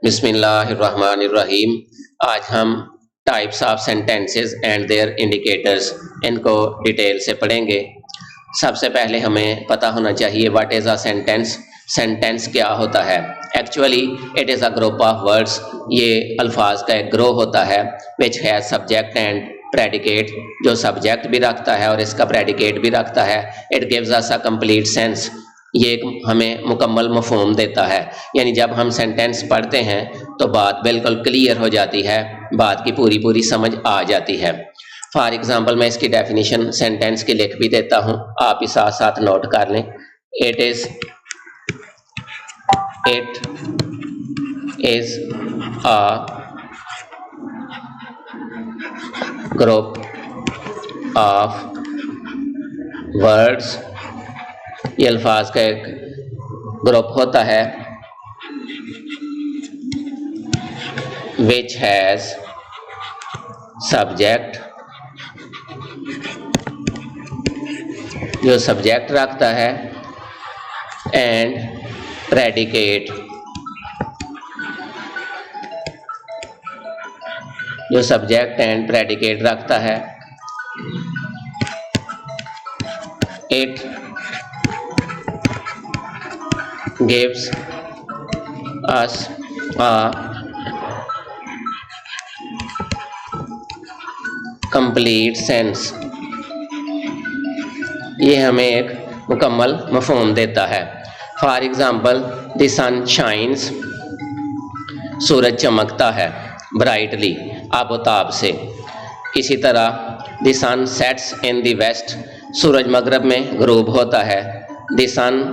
बिस्मिल्लाहिर्रहमानिर्रहीम। आज हम types of sentences and their indicators इनको डिटेल से पढ़ेंगे। सबसे पहले हमें पता होना चाहिए what is a sentence. Sentence क्या होता है? Actually it is a group of words. ये अल्फाज का एक ग्रोह होता है विच है सब्जेक्ट एंड प्रेडिकेट, जो सब्जेक्ट भी रखता है और इसका प्रेडिकेट भी रखता है। It gives us a complete sense. ये एक हमें मुकम्मल मफहूम देता है, यानी जब हम सेंटेंस पढ़ते हैं तो बात बिल्कुल क्लियर हो जाती है, बात की पूरी पूरी समझ आ जाती है। फॉर एग्जांपल मैं इसकी डेफिनेशन सेंटेंस की लिख भी देता हूँ, आप ही साथ साथ नोट कर लें। It is a group of words. ये अल्फाज का एक ग्रुप होता है which has subject, जो सब्जेक्ट रखता है, एंड प्रेडिकेट, जो सब्जेक्ट एंड प्रेडिकेट रखता है। It gives us a complete sense. ये हमें एक मुकम्मल मफहूम देता है। For example the sun shines, सूरज चमकता है, ब्राइटली, आबोताब से। इसी तरह the sun sets in the west, सूरज मगरब में गुरूब होता है। The sun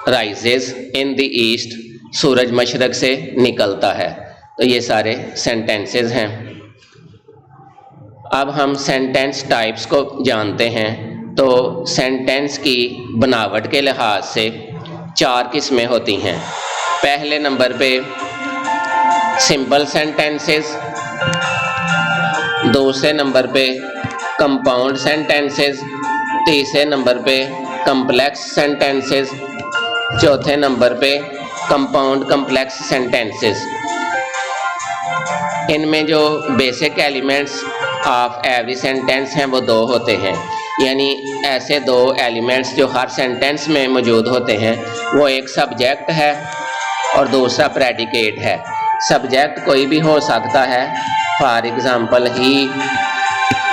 rises in the east, सूरज मशरक से निकलता है। तो ये सारे सेंटेंसेस हैं। अब हम सेंटेंस टाइप्स को जानते हैं। तो सेंटेंस की बनावट के लिहाज से 4 किस्में होती हैं। पहले नंबर पे सिंपल सेंटेंसेस, दूसरे नंबर पे कंपाउंड सेंटेंसेस, तीसरे नंबर पे कम्प्लेक्स सेंटेंसेस, चौथे नंबर पे कंपाउंड कम्प्लेक्स सेंटेंसेस। इनमें जो basic elements of every sentence हैं वो 2 होते हैं, यानी ऐसे 2 एलिमेंट्स जो हर सेंटेंस में मौजूद होते हैं। वो एक सब्जेक्ट है और दूसरा प्रेडिकेट है। सब्जेक्ट कोई भी हो सकता है, for example he,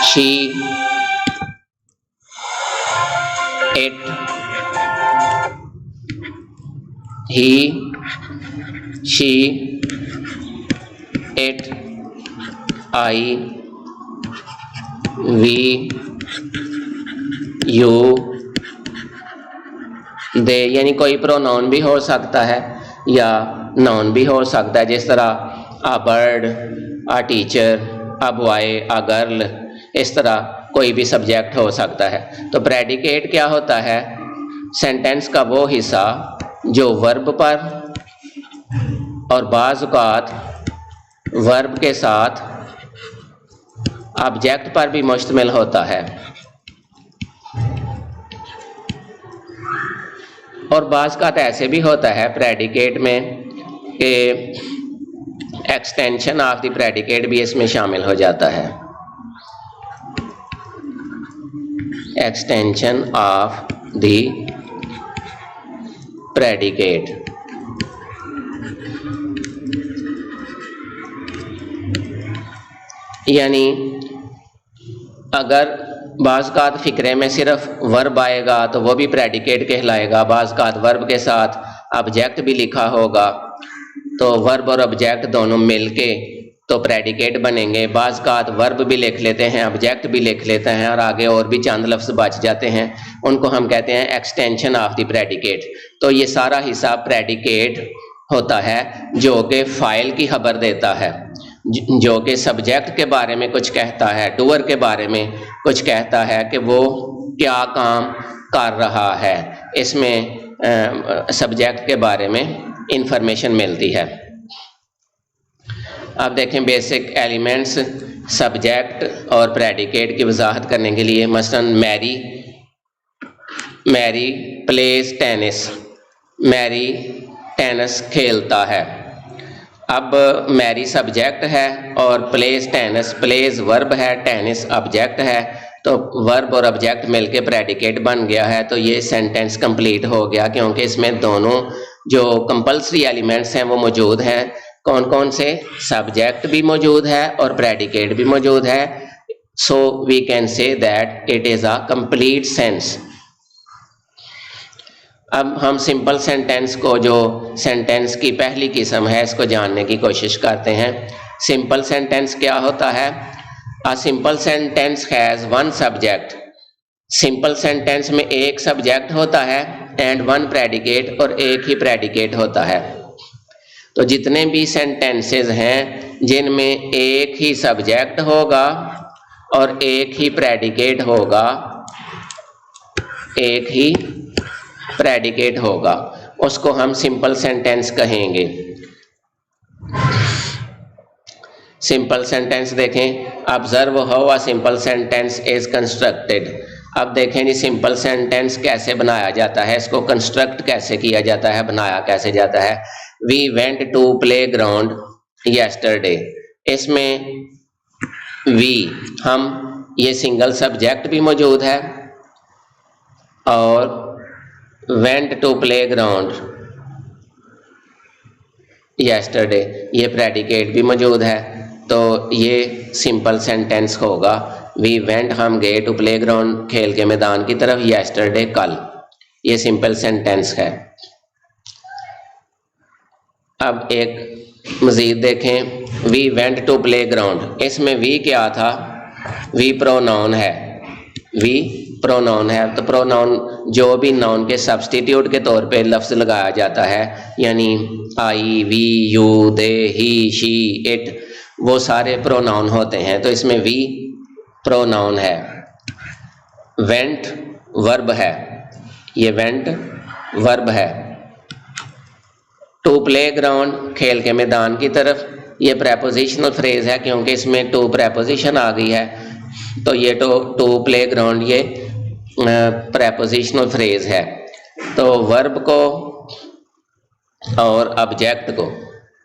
she, it, he, she, it, I, we, you, they, यानी कोई प्रोनाउन भी हो सकता है या नाउन भी हो सकता है, जिस तरह a bird, a teacher, a boy, a girl. इस तरह कोई भी सब्जेक्ट हो सकता है। तो प्रेडिकेट क्या होता है? सेंटेंस का वो हिस्सा जो वर्ब पर और बाज़ औक़ात वर्ब के साथ ऑब्जेक्ट पर भी मुश्तमिल होता है, और बाज़ औक़ात ऐसे भी होता है प्रेडिकेट में कि एक्सटेंशन ऑफ द प्रेडिकेट भी इसमें शामिल हो जाता है। एक्सटेंशन ऑफ द प्रेडिकेट, यानी अगर बाज़ औक़ात फ़िक्रे में सिर्फ वर्ब आएगा तो वो भी प्रेडिकेट कहलाएगा। बाज़ औक़ात वर्ब के साथ ऑब्जेक्ट भी लिखा होगा तो वर्ब और ऑब्जेक्ट दोनों मिलके तो प्रेडिकेट बनेंगे। बाज़ औक़ात वर्ब भी लिख लेते हैं, ऑब्जेक्ट भी लिख लेते हैं, और आगे और भी चंद लफ्ज़ बच जाते हैं, उनको हम कहते हैं एक्सटेंशन ऑफ द प्रेडिकेट। तो ये सारा हिस्सा प्रेडिकेट होता है जो कि फ़ाइल की खबर देता है, जो कि सब्जेक्ट के बारे में कुछ कहता है, डूअर के बारे में कुछ कहता है कि वो क्या काम कर रहा है। इसमें सब्जेक्ट के बारे में इंफॉर्मेशन मिलती है। अब देखें बेसिक एलिमेंट्स सब्जेक्ट और प्रेडिकेट की वजाहत करने के लिए। मसलन Mary plays tennis, Mary tennis खेलता है। अब मैरी सब्जेक्ट है और प्लेस टेनिस, प्लेस वर्ब है, टेनिस ऑब्जेक्ट है, तो वर्ब और ऑब्जेक्ट मिलके प्रेडिकेट बन गया है। तो ये सेंटेंस कंप्लीट हो गया, क्योंकि इसमें दोनों जो कंपल्सरी एलिमेंट्स हैं वो मौजूद हैं। कौन कौन से? सब्जेक्ट भी मौजूद है और प्रेडिकेट भी मौजूद है। So we can say that it is a complete sense. अब हम सिंपल सेंटेंस को, जो सेंटेंस की पहली किस्म है, इसको जानने की कोशिश करते हैं। सिंपल सेंटेंस क्या होता है? A simple sentence has one subject. Simple sentence में एक सब्जेक्ट होता है एंड वन प्रेडिकेट, और एक ही प्रेडिकेट होता है। तो जितने भी सेंटेंसेस हैं जिनमें एक ही सब्जेक्ट होगा और एक ही प्रेडिकेट होगा, एक ही प्रेडिकेट होगा, उसको हम सिंपल सेंटेंस कहेंगे। सिंपल सेंटेंस देखें, observe how a simple sentence is constructed. अब देखें जी सिंपल सेंटेंस कैसे बनाया जाता है, इसको कंस्ट्रक्ट कैसे किया जाता है, बनाया कैसे जाता है। We went to play ground yesterday. इसमें वी, हम, ये सिंगल सब्जेक्ट भी मौजूद है और went to play ground yesterday, ये प्रेडिकेट भी मौजूद है। तो ये सिंपल सेंटेंस होगा। वी वेंट, हम गए, टू प्ले ग्राउंड, खेल के मैदान की तरफ, येस्टरडे, कल। ये सिंपल सेंटेंस है। अब एक मजीद देखें, we went to play ground. इसमें वी क्या था? वी प्रोनाउन है, वी प्रोनाउन है। तो प्रोनाउन जो भी नाउन के सब्स्टिट्यूट के तौर पे लफ्ज़ लगाया जाता है, यानी I, we, you, they, he, she, it, वो सारे प्रोनाउन होते हैं। तो इसमें वी प्रोनाउन है। वेंट वर्ब है, ये वेंट वर्ब है। टू प्ले ग्राउंड, खेल के मैदान की तरफ, ये प्रेपोजिशनल फ्रेज है क्योंकि इसमें टू प्रेपोजिशन आ गई है। तो ये टू प्ले ग्राउंड ये प्रेपोजिशनल फ्रेज है। तो वर्ब को और ऑब्जेक्ट को,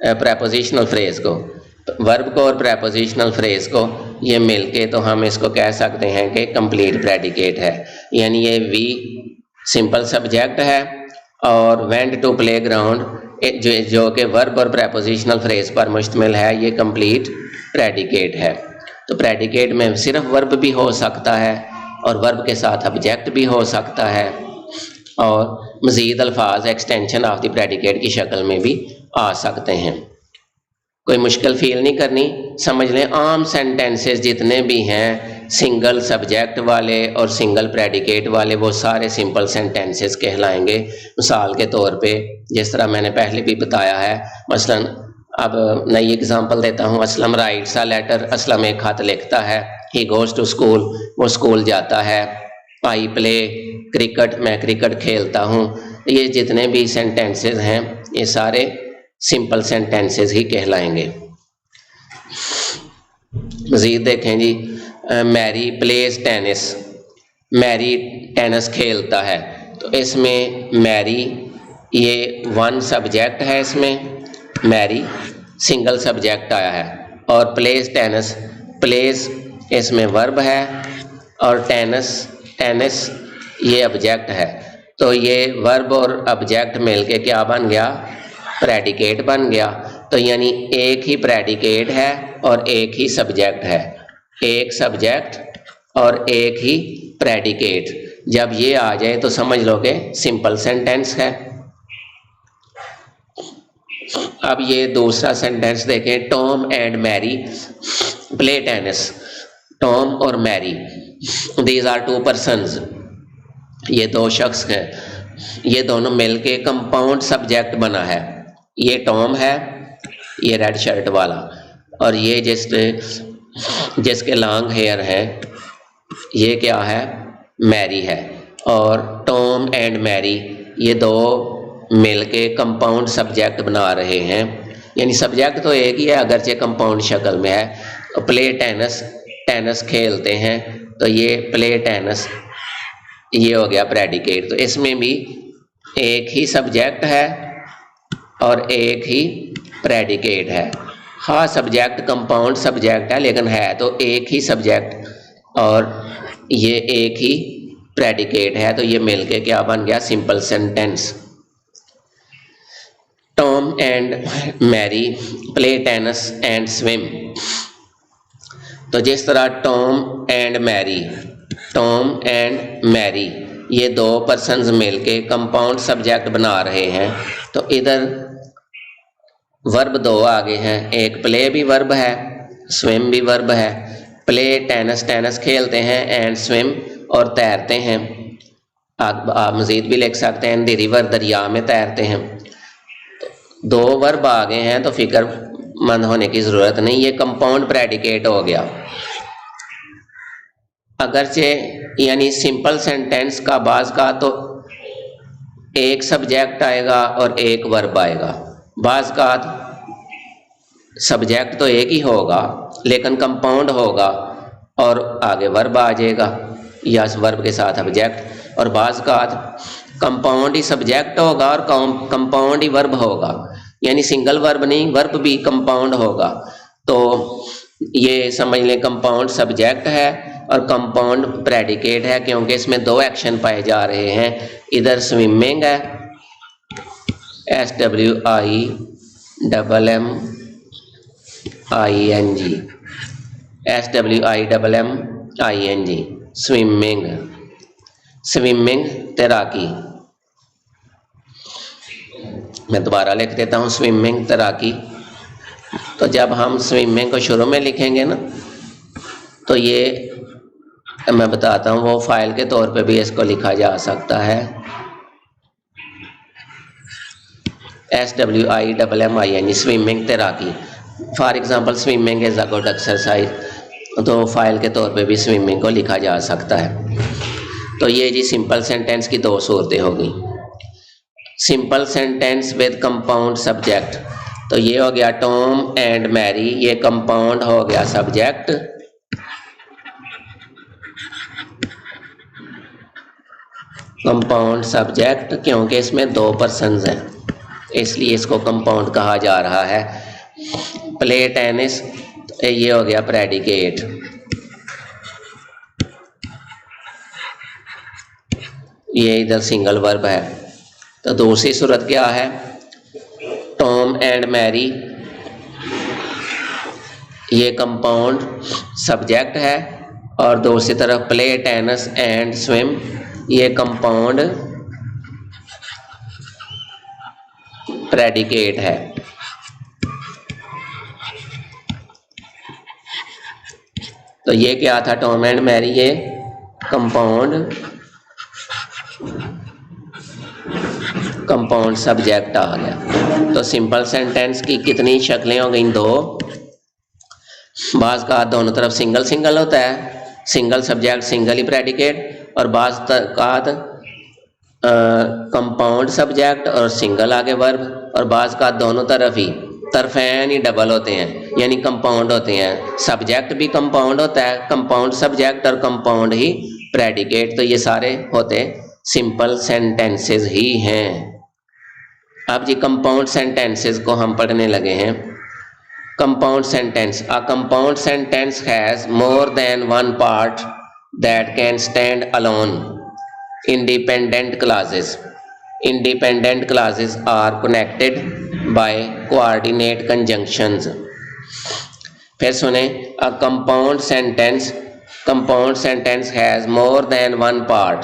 प्रेपोजिशनल फ्रेज को, वर्ब को और प्रेपोजिशनल फ्रेज को ये मिलके तो हम इसको कह सकते हैं कि कंप्लीट प्रेडिकेट है। यानी ये वी सिंपल सब्जेक्ट है और वेंट टू प्ले ग्राउंड जो कि वर्ब और प्रेपोजिशनल फ्रेज पर मुश्तमिल है, ये कंप्लीट प्रेडिकेट है। तो प्रेडिकेट में सिर्फ वर्ब भी हो सकता है और वर्ब के साथ ऑब्जेक्ट भी हो सकता है, और मज़ीद अल्फाज एक्सटेंशन ऑफ द प्रेडिकेट की शक्ल में भी आ सकते हैं। कोई मुश्किल फील नहीं करनी, समझ लें आम सेंटेंसेस जितने भी हैं सिंगल सब्जेक्ट वाले और सिंगल प्रेडिकेट वाले, वो सारे सिंपल सेंटेंसेस कहलाएंगे। मिसाल के तौर पे जिस तरह मैंने पहले भी बताया है, मसलन अब नई एग्जांपल देता हूँ। Aslam writes a letter, Aslam एक खत लिखता है। ही गोज़ टू स्कूल, वो स्कूल जाता है। आई प्ले क्रिकेट, मैं क्रिकेट खेलता हूँ। ये जितने भी सेंटेंसेस हैं ये सारे सिंपल सेंटेंसेस ही कहलाएंगे। मज़ीद देखें जी, Mary plays tennis, Mary tennis खेलता है। तो इसमें मैरी ये वन सब्जेक्ट है, इसमें मैरी सिंगल सब्जेक्ट आया है, और प्लेज टेनिस, प्लेज इसमें वर्ब है और टेनिस, टेनिस ये ऑब्जेक्ट है। तो ये वर्ब और ऑब्जेक्ट मिलके क्या बन गया? प्रेडिकेट बन गया। तो यानी एक ही प्रेडिकेट है और एक ही सब्जेक्ट है, एक सब्जेक्ट और एक ही प्रेडिकेट। जब ये आ जाए तो समझ लो कि सिंपल सेंटेंस है। अब ये दूसरा सेंटेंस देखें, Tom and Mary play tennis. Tom और Mary, these are two persons, ये दो शख्स हैं, ये दोनों मिलके कंपाउंड सब्जेक्ट बना है। ये टॉम है, ये रेड शर्ट वाला, और ये जिसके लॉन्ग हेयर है, ये क्या है? मैरी है। और टॉम एंड मैरी ये दो मिलके कंपाउंड सब्जेक्ट बना रहे हैं। यानी सब्जेक्ट तो एक ही है अगरचे कंपाउंड शक्ल में है। तो प्ले टेनिस, टेनिस खेलते हैं, तो ये प्ले टेनिस ये हो गया प्रेडिकेट। तो इसमें भी एक ही सब्जेक्ट है और एक ही प्रेडिकेट है। हाँ सब्जेक्ट कंपाउंड सब्जेक्ट है, लेकिन है तो एक ही सब्जेक्ट और ये एक ही प्रेडिकेट है, तो ये मिलके क्या बन गया, simple sentence. Tom and Mary play tennis and swim. तो जिस तरह टॉम एंड मैरी ये दो पर्सन्स मिलके कंपाउंड सब्जेक्ट बना रहे हैं, तो इधर वर्ब दो आगे हैं, एक प्ले भी वर्ब है, स्विम भी वर्ब है। प्ले टेनिस खेलते हैं, एंड स्विम और तैरते हैं। आप मज़ीद भी लिख सकते हैं, द रिवर दरिया में तैरते हैं। दो वर्ब आ गए हैं तो फिक्रमंद होने की ज़रूरत नहीं, ये कंपाउंड प्रेडिकेट हो गया। अगरचे यानी सिंपल सेंटेंस का बाज़ का तो एक सब्जेक्ट आएगा और एक वर्ब आएगा, बाज़ का सब्जेक्ट तो एक ही होगा लेकिन कंपाउंड होगा और आगे वर्ब आ जाएगा या वर्ब के साथ ऑब्जेक्ट, और बाज़ का कंपाउंड ही सब्जेक्ट होगा और कंपाउंड ही वर्ब होगा, यानी सिंगल वर्ब नहीं, वर्ब भी कंपाउंड होगा। तो ये समझ लें कंपाउंड सब्जेक्ट है और कंपाउंड प्रेडिकेट है, क्योंकि इसमें दो एक्शन पाए जा रहे हैं। इधर स्विमिंग है, SWIMMING स्विमिंग तैराकी। मैं दोबारा लिख देता हूँ, स्विमिंग तैराकी। तो जब हम स्विमिंग को शुरू में लिखेंगे ना, तो ये मैं बताता हूँ, वो फाइल के तौर पे भी इसको लिखा जा सकता है, SWIMMING स्विमिंग तैराकी। For example swimming is a good exercise, तो फाइल के तौर पे भी स्विमिंग को लिखा जा सकता है। तो ये जी सिंपल सेंटेंस की दो सूरतें हो गई। Simple sentence with compound subject, तो ये हो गया टॉम एंड मैरी, ये कंपाउंड हो गया सब्जेक्ट। कंपाउंड सब्जेक्ट क्योंकि इसमें दो पर्सन्स हैं, इसलिए इसको कंपाउंड कहा जा रहा है। प्ले टेनिस, ये हो गया प्रेडिकेट। ये इधर सिंगल वर्ब है। तो दूसरी सूरत क्या है, टॉम एंड मैरी, ये कंपाउंड सब्जेक्ट है, और दूसरी तरफ प्ले टेनिस एंड स्विम, ये कंपाउंड प्रेडिकेट है। तो ये क्या था, टॉम एंड मैरी, ये कंपाउंड सब्जेक्ट आ गया। तो सिंपल सेंटेंस की कितनी शक्लें हो गई, दो। बाज़ का दोनों तरफ सिंगल सिंगल होता है, सिंगल सब्जेक्ट सिंगल ही प्रेडिकेट, और बाज़ का कंपाउंड सब्जेक्ट और सिंगल आगे वर्ब, और बाज़ का दोनों तरफ ही तरफैन ही डबल होते हैं, यानी कंपाउंड होते हैं। सब्जेक्ट भी कंपाउंड होता है, कंपाउंड सब्जेक्ट और कंपाउंड ही प्रेडिकेट। तो ये सारे होते सिंपल सेंटेंसेस ही हैं। अब जी कंपाउंड सेंटेंसेस को हम पढ़ने लगे हैं। Compound sentence, a compound sentence has more than one part that can stand alone. Independent clauses are connected by coordinate conjunctions। फिर सुने, a compound sentence has more than one part,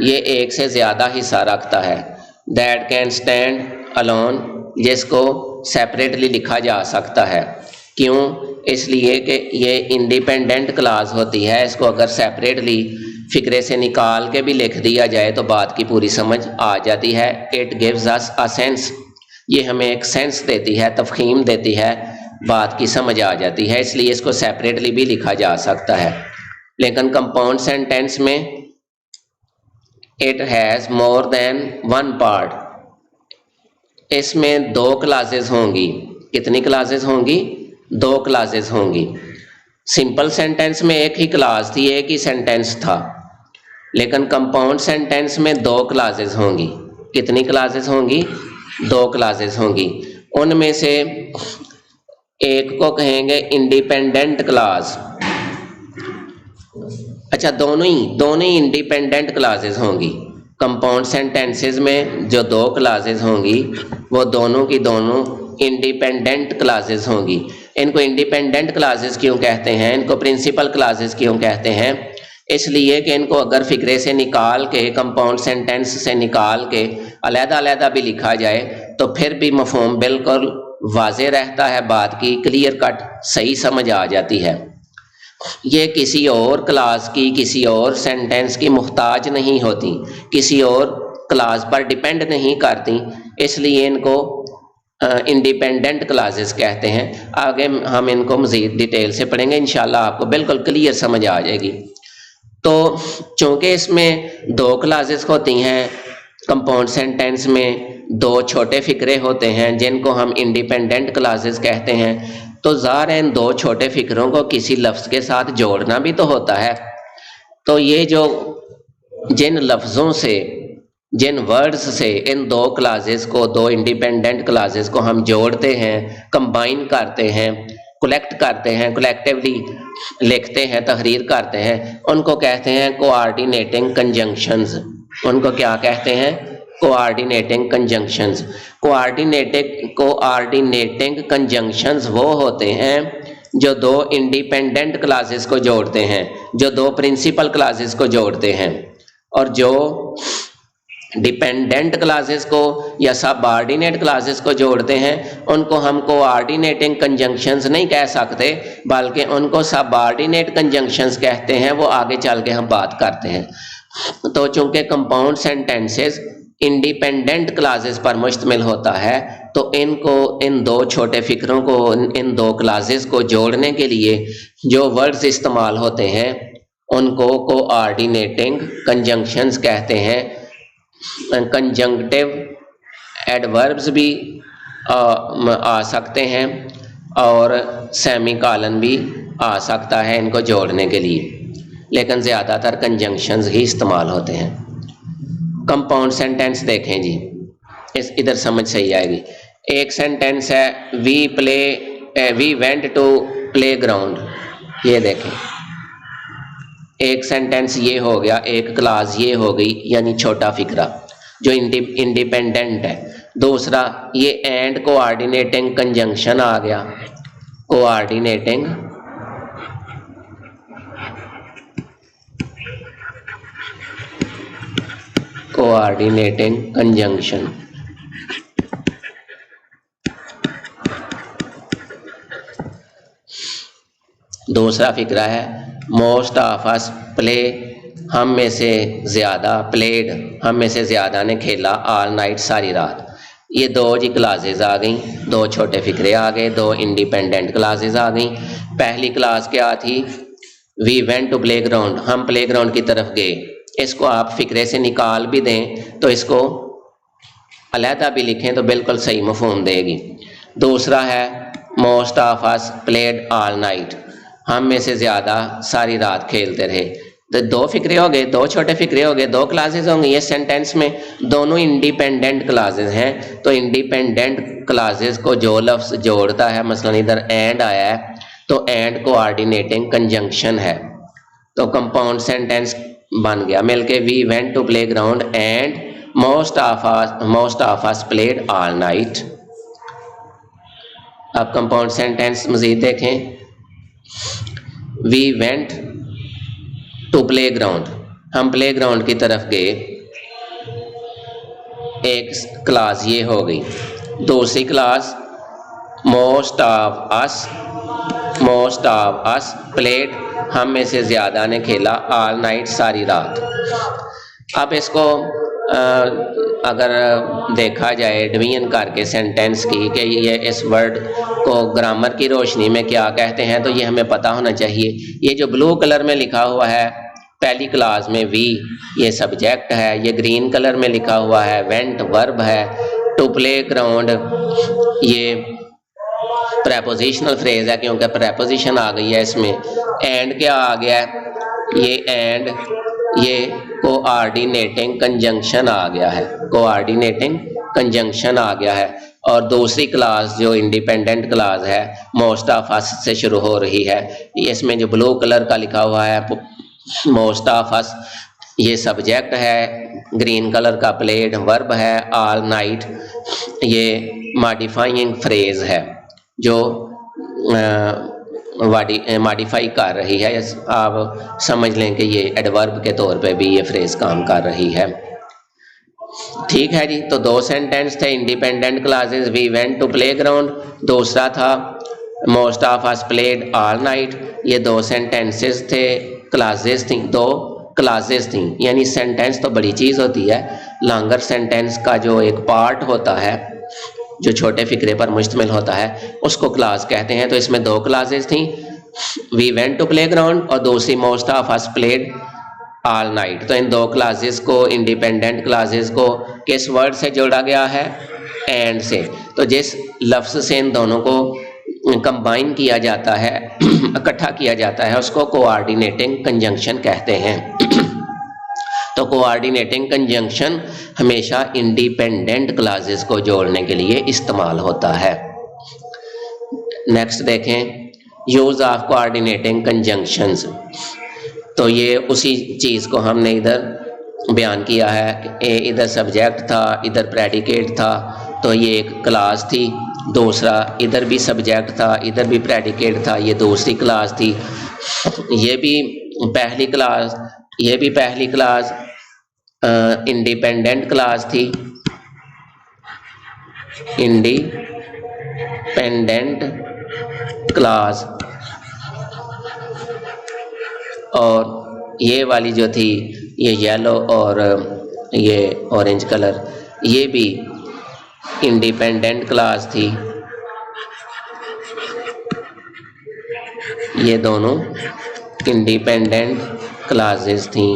ये एक से ज़्यादा हिस्सा रखता है। that can stand alone, जिसको सेपरेटली लिखा जा सकता है। क्यों? इसलिए कि ये इंडिपेंडेंट क्लास होती है, इसको अगर सेपरेटली फिक्रे से निकाल के भी लिख दिया जाए तो बात की पूरी समझ आ जाती है। It gives us a sense, ये हमें एक सेंस देती है, तफहीम देती है, बात की समझ आ जाती है, इसलिए इसको सेपरेटली भी लिखा जा सकता है। लेकिन कंपाउंड सेंटेंस में it has more than one part, इसमें दो क्लासेस होंगी। कितनी क्लासेस होंगी? दो क्लासेस होंगी। सिंपल सेंटेंस में एक ही क्लास थी, एक ही सेंटेंस था, लेकिन कंपाउंड सेंटेंस में दो क्लासेस होंगी। कितनी क्लासेस होंगी? दो क्लासेस होंगी। उनमें से एक को कहेंगे इंडिपेंडेंट क्लास। अच्छा, दोनों ही इंडिपेंडेंट क्लासेस होंगी। कंपाउंड सेंटेंसेस में जो दो क्लासेस होंगी वो दोनों की दोनों इंडिपेंडेंट क्लासेस होंगी। इनको इंडिपेंडेंट क्लासेस क्यों कहते हैं, इनको प्रिंसिपल क्लासेस क्यों कहते हैं? इसलिए कि इनको अगर फिक्रे से निकाल के, कंपाउंड सेंटेंस से निकाल के अलग-अलग भी लिखा जाए तो फिर भी मफहूम बिल्कुल वाज़ेह रहता है, बात की क्लियर कट सही समझ आ जाती है। ये किसी और क्लास की, किसी और सेंटेंस की मुहताज नहीं होती, किसी और क्लास पर डिपेंड नहीं करती, इसलिए इनको इंडिपेंडेंट क्लासेस कहते हैं। आगे हम इनको मज़ीद डिटेल से पढ़ेंगे, इंशाल्लाह आपको बिल्कुल क्लियर समझ आ जाएगी। तो चूँकि इसमें दो क्लासेस होती हैं, कंपाउंड सेंटेंस में दो छोटे फिक्रे होते हैं जिनको हम इंडिपेंडेंट क्लासेस कहते हैं, तो ज़ाहिर है इन दो छोटे फिक्रों को किसी लफ्ज़ के साथ जोड़ना भी तो होता है। तो ये जो जिन लफ्ज़ों से, जिन वर्ड्स से इन दो क्लासेस को, दो इंडिपेंडेंट क्लासेस को हम जोड़ते हैं, कंबाइन करते हैं, कलेक्ट करते हैं, कलेक्टिवली लिखते हैं, तहरीर करते हैं, उनको कहते हैं कोऑर्डिनेटिंग कंजंक्शंस। उनको क्या कहते हैं? Coordinating conjunctions. कोऑर्डिनेटिंग कंजंक्शंस वो होते हैं जो दो इंडिपेंडेंट क्लासेस को जोड़ते हैं, जो दो प्रिंसिपल क्लासेस को जोड़ते हैं, और जो डिपेंडेंट क्लासेस को या सबऑर्डिनेट क्लासेस को जोड़ते हैं उनको हम कोऑर्डिनेटिंग कंजंक्शंस नहीं कह सकते, बल्कि उनको सबऑर्डिनेट कंजंक्शंस कहते हैं। वो आगे चल के हम बात करते हैं। तो चूंकि कंपाउंड सेंटेंसेस इंडिपेंडेंट क्लासेस पर मुश्तमिल होता है, तो इनको, इन दो छोटे फिक्रों को, इन दो क्लासेस को जोड़ने के लिए जो वर्ड्स इस्तेमाल होते हैं उनको कोऑर्डिनेटिंग कंजंक्शंस कहते हैं। कंजंक्टिव एडवर्ब्स भी आ सकते हैं और सेमीकोलन भी आ सकता है इनको जोड़ने के लिए, लेकिन ज़्यादातर कंजंक्शंस ही इस्तेमाल होते हैं। कंपाउंड सेंटेंस देखें जी, इस इधर समझ सही आएगी। एक सेंटेंस है we went to play ground. ये देखें, एक सेंटेंस ये हो गया, एक क्लास ये हो गई, यानी छोटा फिक्रा जो इंडिपेंडेंट है। दूसरा ये एंड कोऑर्डिनेटिंग कंजंक्शन आ गया, कोऑर्डिनेटिंग कंजंक्शन। दूसरा फिक्रा है मोस्ट ऑफ अस प्ले, हम में से ज़्यादा, प्लेड, हम में से ज़्यादा ने खेला, ऑल नाइट, सारी रात। ये दो जी क्लासेस आ गई, दो छोटे फिक्रे आ गए, दो इंडिपेंडेंट क्लासेस आ गई। पहली क्लास क्या थी? We went to play ground, हम प्ले ग्राउंड की तरफ गए। इसको आप फिक्रे से निकाल भी दें तो इसको अलहदा भी लिखें तो बिल्कुल सही मफहूम देगी। दूसरा है most of us played all night, हम में से ज़्यादा सारी रात खेलते रहे। तो दो फिक्रे हो गए, दो छोटे फिक्रे हो गए, दो क्लासेस होंगे। ये सेंटेंस में दोनों इंडिपेंडेंट क्लासेस हैं, तो इंडिपेंडेंट क्लासेस को जो लफ्ज़ जोड़ता है, मसलन इधर एंड आया है तो एंड कोऑर्डिनेटिंग कंजंक्शन है, तो कंपाउंड सेंटेंस बन गया मिलके we went to play ground and most of us played all night. अब कंपाउंड सेंटेंस मजीद देखें। We went to play ground, हम प्ले ग्राउंड की तरफ गए, एक क्लास ये हो गई। दूसरी class most of us played, हम में से ज़्यादा ने खेला, ऑल नाइट, सारी रात। अब इसको अगर देखा जाए डिवीजन करके सेंटेंस की कि ये इस वर्ड को ग्रामर की रोशनी में क्या कहते हैं, तो ये हमें पता होना चाहिए। ये जो ब्लू कलर में लिखा हुआ है पहली क्लास में वी, ये सब्जेक्ट है। ये ग्रीन कलर में लिखा हुआ है वेंट वर्ब है। टू प्ले ग्राउंड ये प्रेपोजिशनल फ्रेज है क्योंकि प्रेपोजिशन आ गई है इसमें। एंड क्या आ गया है? ये एंड, ये कोऑर्डिनेटिंग कंजंक्शन आ गया है, कोऑर्डिनेटिंग कंजंक्शन आ गया है। और दूसरी क्लास जो इंडिपेंडेंट क्लास है मोस्ट ऑफ अस से शुरू हो रही है। इसमें जो ब्लू कलर का लिखा हुआ है मोस्ट ऑफ अस, ये सब्जेक्ट है, ग्रीन कलर का प्लेड वर्ब है, ऑल नाइट ये मॉडिफाइंग फ्रेज है जो मॉडिफाई कर रही है। आप समझ लें कि ये एडवर्ब के तौर पे भी ये फ्रेज काम कर रही है। ठीक है जी, तो दो सेंटेंस थे, independent classes we went to play ground, दूसरा था most of us played all night. ये दो सेंटेंसेस थे, क्लासेस थी, दो क्लासेस थी। यानी सेंटेंस तो बड़ी चीज़ होती है, लॉन्गर सेंटेंस का जो एक पार्ट होता है जो छोटे फिक्रे पर मुश्तमिल होता है उसको क्लास कहते हैं। तो इसमें दो क्लासेस थी, we went to play ground और दूसरी most of us played all night. तो इन दो क्लासेस को, इंडिपेंडेंट क्लासेस को किस वर्ड से जोड़ा गया है? एंड से। तो जिस लफ्ज़ से इन दोनों को कंबाइन किया जाता है, इकट्ठा किया जाता है, उसको कोऑर्डिनेटिंग कंजंक्शन कहते हैं। तो कोऑर्डिनेटिंग कंजंक्शन हमेशा इंडिपेंडेंट क्लासेस को जोड़ने के लिए इस्तेमाल होता है। नेक्स्ट देखें, यूज ऑफ कोऑर्डिनेटिंग कंजंक्शंस। तो ये उसी चीज़ को हमने इधर बयान किया है कि इधर सब्जेक्ट था, इधर प्रेडिकेट था, तो ये एक क्लास थी। दूसरा इधर भी सब्जेक्ट था, इधर भी प्रेडिकेट था, ये दूसरी क्लास थी। ये भी पहली क्लास, ये भी पहली क्लास इंडिपेंडेंट क्लास थी, इंडिपेंडेंट क्लास। और ये वाली जो थी, ये येलो और ये ऑरेंज कलर, ये भी इंडिपेंडेंट क्लास थी। ये दोनों इंडिपेंडेंट क्लासेस थी।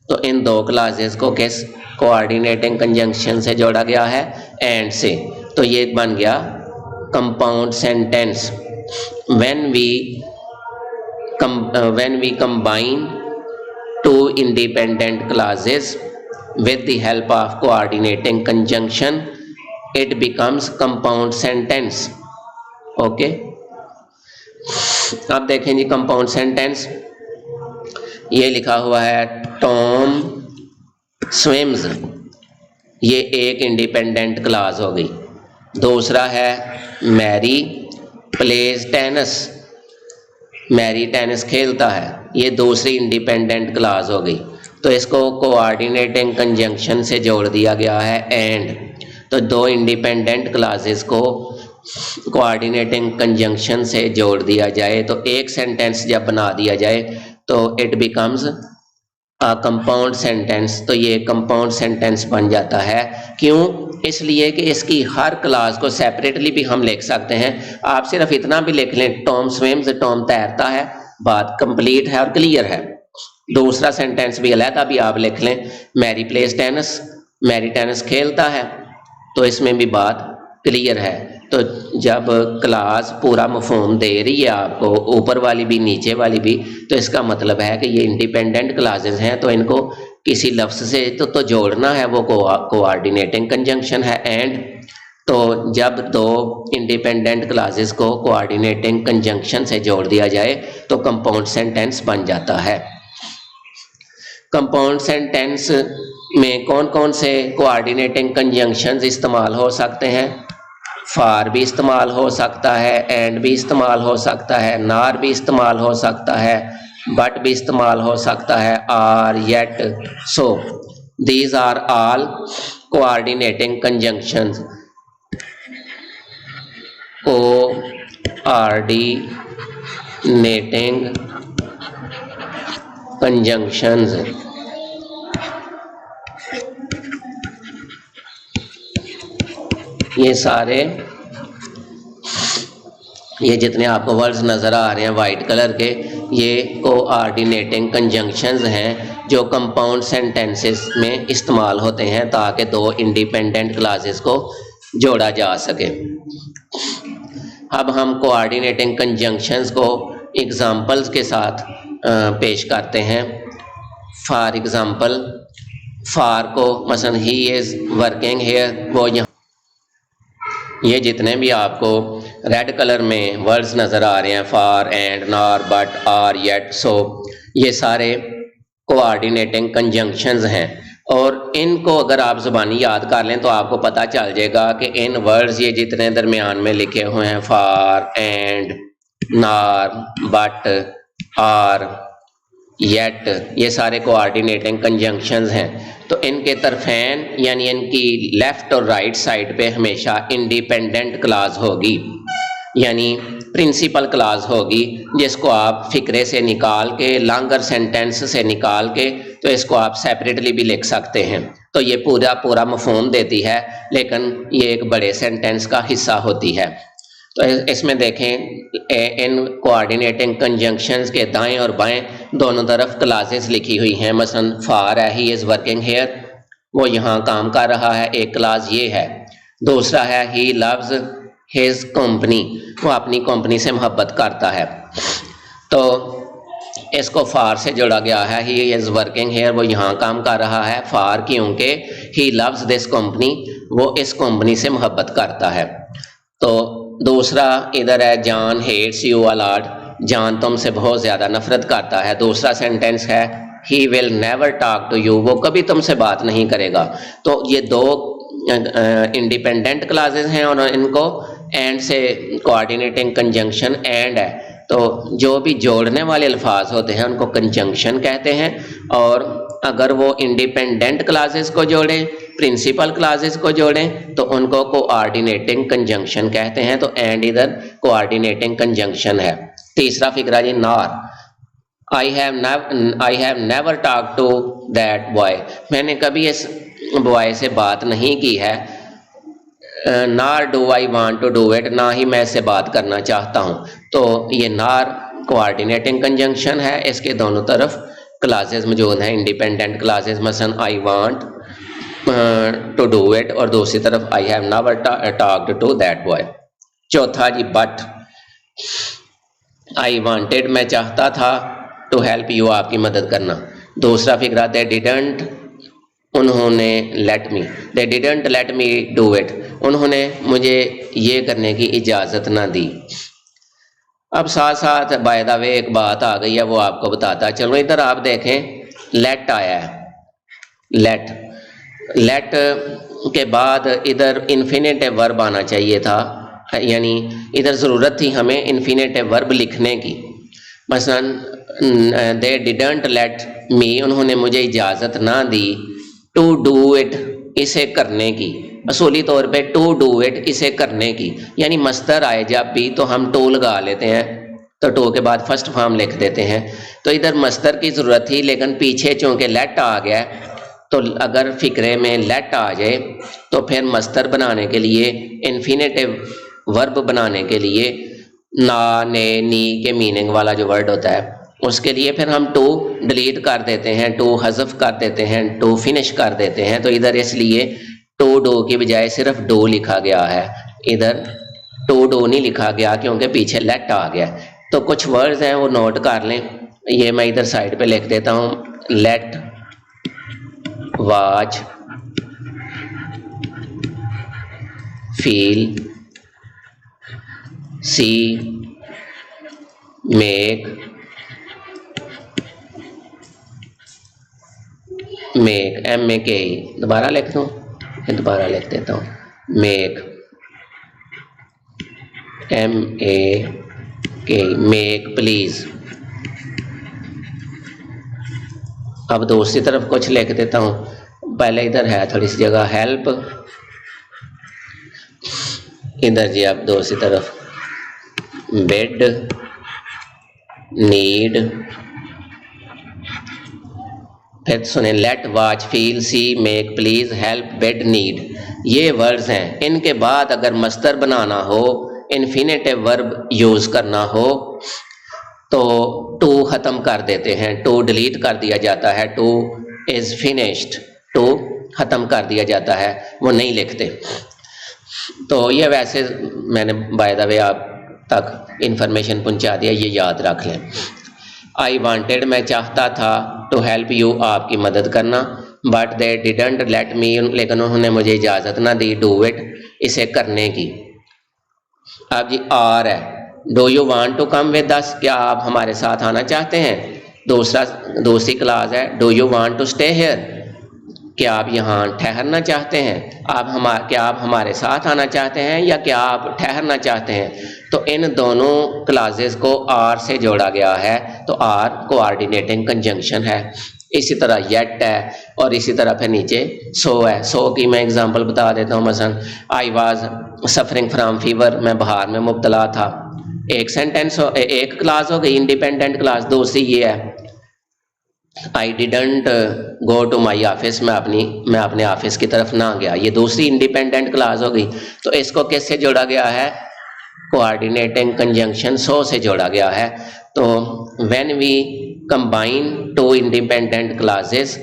तो इन दो क्लासेस को किस कोऑर्डिनेटिंग कंजंक्शन से जोड़ा गया है? एंड से। तो ये बन गया compound sentence. When we combine two independent clauses with the help of coordinating conjunction, it becomes compound sentence. Okay, अब देखें जी कंपाउंड सेंटेंस। ये लिखा हुआ है टॉम स्विम्स, ये एक इंडिपेंडेंट क्लास हो गई। दूसरा है Mary plays tennis, Mary tennis खेलता है, ये दूसरी इंडिपेंडेंट क्लास हो गई। तो इसको कोऑर्डिनेटिंग कंजंक्शन से जोड़ दिया गया है एंड। तो दो इंडिपेंडेंट क्लासेस को कोऑर्डिनेटिंग कंजंक्शन से जोड़ दिया जाए तो एक सेंटेंस जब बना दिया जाए तो it becomes a compound sentence. तो ये कंपाउंड सेंटेंस बन जाता है। क्यों? इसलिए कि इसकी हर क्लास को सेपरेटली भी हम लिख सकते हैं। आप सिर्फ इतना भी लिख लें, टॉम स्विम्स, टॉम तैरता है, बात कंप्लीट है और क्लियर है। दूसरा सेंटेंस भी अलग भी आप लिख लें, Mary plays tennis, Mary tennis खेलता है, तो इसमें भी बात क्लियर है। तो जब क्लास पूरा मफहूम दे रही है आपको, ऊपर वाली भी नीचे वाली भी, तो इसका मतलब है कि ये इंडिपेंडेंट क्लासेस हैं, तो इनको किसी लफ्ज़ से तो जोड़ना है, वो कोऑर्डिनेटिंग कंजंक्शन है एंड। तो जब दो इंडिपेंडेंट क्लासेस को कोऑर्डिनेटिंग कंजंक्शन से जोड़ दिया जाए तो कंपाउंड सेंटेंस बन जाता है। कंपाउंड सेंटेंस में कौन कौन से कोऑर्डिनेटिंग कंजंक्शंस इस्तेमाल हो सकते हैं? फार भी इस्तेमाल हो सकता है, एंड भी इस्तेमाल हो सकता है, नार भी इस्तेमाल हो सकता है, बट भी इस्तेमाल हो सकता है, or, yet, so. These are all coordinating conjunctions, coordinating conjunctions. ये सारे, ये जितने आपको वर्ड्स नज़र आ रहे हैं वाइट कलर के, ये कोऑर्डिनेटिंग कंजंक्शंस हैं जो कंपाउंड सेंटेंसेस में इस्तेमाल होते हैं ताकि दो इंडिपेंडेंट क्लासेस को जोड़ा जा सके। अब हम कोऑर्डिनेटिंग कंजंक्शंस को एग्जांपल्स के साथ पेश करते हैं। फॉर एग्जांपल, फॉर को मसलन ही इज़ वर्किंग हेयर, वो यहाँ ये जितने भी आपको रेड कलर में वर्ड्स नज़र आ रहे हैं, for, and, nor, but, or, yet, so, ये सारे कोऑर्डिनेटिंग कंजंक्शंस हैं और इनको अगर आप ज़ुबानी याद कर लें तो आपको पता चल जाएगा कि इन वर्ड्स ये जितने दरमियान में लिखे हुए हैं, for, and, nor, but, or, yet, ये सारे कोऑर्डिनेटिंग कंजंक्शंस हैं। तो इनके तरफेन यानी इनकी लेफ्ट और राइट साइड पे हमेशा इंडिपेंडेंट क्लास होगी, यानी प्रिंसिपल क्लास होगी, जिसको आप फिक्रे से निकाल के, लॉन्गर सेंटेंस से निकाल के, तो इसको आप सेपरेटली भी लिख सकते हैं। तो ये पूरा मफहूम देती है, लेकिन ये एक बड़े सेंटेंस का हिस्सा होती है। तो इसमें देखें इन कोऑर्डिनेटिंग कंजंक्शंस के दाएं और बाएं दोनों तरफ क्लासेस लिखी हुई हैं। मसलन फॉर है, ही इज़ वर्किंग हेयर, वो यहाँ काम कर रहा है, एक क्लास ये है। दूसरा है ही लव्स हिज कंपनी, वो अपनी कंपनी से मोहब्बत करता है। तो इसको फार से जोड़ा गया है, ही इज़ वर्किंग हेयर, वो यहाँ काम कर रहा है। फार क्योंकि ही लव्स दिस कंपनी, वो इस कंपनी से मोहब्बत करता है। तो दूसरा इधर है John hates you a lot, John तुमसे बहुत ज़्यादा नफरत करता है। दूसरा सेंटेंस है he will never talk to you, वो कभी तुमसे बात नहीं करेगा। तो ये दो इंडिपेंडेंट क्लासेस हैं और इनको एंड से कोऑर्डिनेटिंग कंजंक्शन एंड है। तो जो भी जोड़ने वाले अल्फाज होते हैं उनको कंजंक्शन कहते हैं, और अगर वो इंडिपेंडेंट क्लासेस को जोड़ें, प्रिंसिपल क्लासेस को जोड़ें, तो उनको कोऑर्डिनेटिंग कंजंक्शन कहते हैं। तो एंड इधर कोऑर्डिनेटिंग कंजंक्शन है। तीसरा फिक्रा जी nor, I have never talk to that boy, मैंने कभी इस बॉय से बात नहीं की है। Nor do I want to do it, ना ही मैं इससे बात करना चाहता हूँ। तो ये नार कोऑर्डिनेटिंग कंजंक्शन है, इसके दोनों तरफ क्लासेस मौजूद हैं, इंडिपेंडेंट क्लासेस। मसलन I want to do it, और दूसरी तरफ I have never talked to that boy. चौथा जी बट, आई वांटेड, मैं चाहता था, टू हेल्प यू, आपकी मदद करना। दूसरा फिक्रा दे डिडंट, उन्होंने let me, they didn't let me do it, उन्होंने मुझे ये करने की इजाज़त ना दी। अब साथ साथ बाय द वे एक बात आ गई है, वो आपको बताता चलो। इधर आप देखें लेट आया है, लेट के बाद इधर इन्फिनेटिव वर्ब आना चाहिए था, यानी इधर ज़रूरत थी हमें इन्फिनेटिव वर्ब लिखने की। मसलन दे डिडंट लेट मी, उन्होंने मुझे इजाज़त ना दी, टू डू इट, इसे करने की। असूली तौर पे टू डू इट, इसे करने की, यानी मस्तर आए जब भी तो हम टू लगा लेते हैं, तो टू के बाद फर्स्ट फॉर्म लिख देते हैं। तो इधर मस्तर की ज़रूरत थी, लेकिन पीछे चूँकि लेट आ गया, तो अगर फिक्रे में लेट आ जाए तो फिर मस्तर बनाने के लिए, इन्फिनेटिव वर्ब बनाने के लिए, ना, ने, नी के मीनिंग वाला जो वर्ड होता है, उसके लिए फिर हम टू डिलीट कर देते हैं, टू हज़फ कर देते हैं, टू फिनिश कर देते हैं। तो इधर इसलिए टू डू की बजाय सिर्फ डू लिखा गया है, इधर टू डू नहीं लिखा गया क्योंकि पीछे लेट आ गया। तो कुछ वर्ड्स हैं वो नोट कर लें, ये मैं इधर साइड पे लिख देता हूँ। Late, watch, feel, see, make, MAKE, दोबारा लिख दूँ, दोबारा लिख देता हूँ, मेक, MAKE, मेक प्लीज। अब दूसरी तरफ कुछ लिख देता हूँ, पहले इधर है थोड़ी सी जगह हेल्प, इधर जी अब दूसरी तरफ बेड, नीड, फिर सुने let, watch, feel, see, make, please, help, bed, need, ये वर्ड्स हैं। इनके बाद अगर मस्तर बनाना हो, इन्फिनेटिव वर्ब यूज़ करना हो, तो टू ख़त्म कर देते हैं, टू डिलीट कर दिया जाता है, टू इज़ फिनिश्ड, टू ख़त्म कर दिया जाता है, वो नहीं लिखते। तो ये वैसे मैंने बाय द वे आप तक इन्फॉर्मेशन पहुंचा दिया, ये याद रख लें। आई वांटेड, मैं चाहता था, टू हेल्प यू, आपकी मदद करना, but they didn't let me, लेकिन उन्होंने मुझे इजाज़त ना दी, डू इट, इसे करने की। अब जी आर है, do you want to come with us, क्या आप हमारे साथ आना चाहते हैं। दूसरी क्लास है do you want to stay here, क्या आप यहाँ ठहरना चाहते हैं। क्या आप हमारे साथ आना चाहते हैं या क्या आप ठहरना चाहते हैं। तो इन दोनों क्लासेस को आर से जोड़ा गया है, तो आर कोऑर्डिनेटिंग कंजंक्शन है। इसी तरह येट है और इसी तरह फिर नीचे सो है। सो की मैं एग्जांपल बता देता हूँ, मसलन I was suffering from fever, मैं बाहर में मुब्तला था। एक क्लास हो गई इंडिपेंडेंट क्लास। दूसरी ये है I didn't go to my office, मैं अपने ऑफिस की तरफ ना गया, ये दूसरी इंडिपेंडेंट क्लास हो गई। तो इसको किससे जोड़ा गया है, कोऑर्डिनेटिंग कंजंक्शन सो से जोड़ा गया है। तो when we combine two independent classes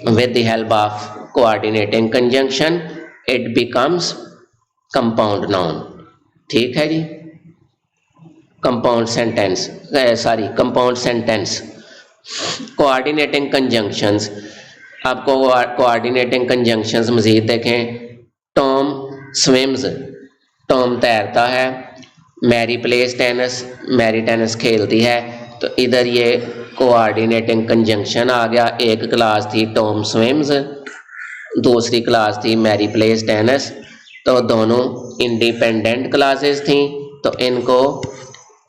with the help of coordinating conjunction it becomes compound noun. ठीक है जी, कंपाउंड सेंटेंस कोऑर्डिनेटिंग कंजंक्शंस। आपको कोऑर्डिनेटिंग कंजंक्शंस मजीद देखें। टॉम स्विम्स, टॉम तैरता है। Mary plays tennis, Mary tennis खेलती है। तो इधर ये कोऑर्डिनेटिंग कंजंक्शन आ गया। एक क्लास थी टॉम स्विम्स, दूसरी क्लास थी मैरी प्लेस टेनिस। तो दोनों इंडिपेंडेंट क्लासेस थी, तो इनको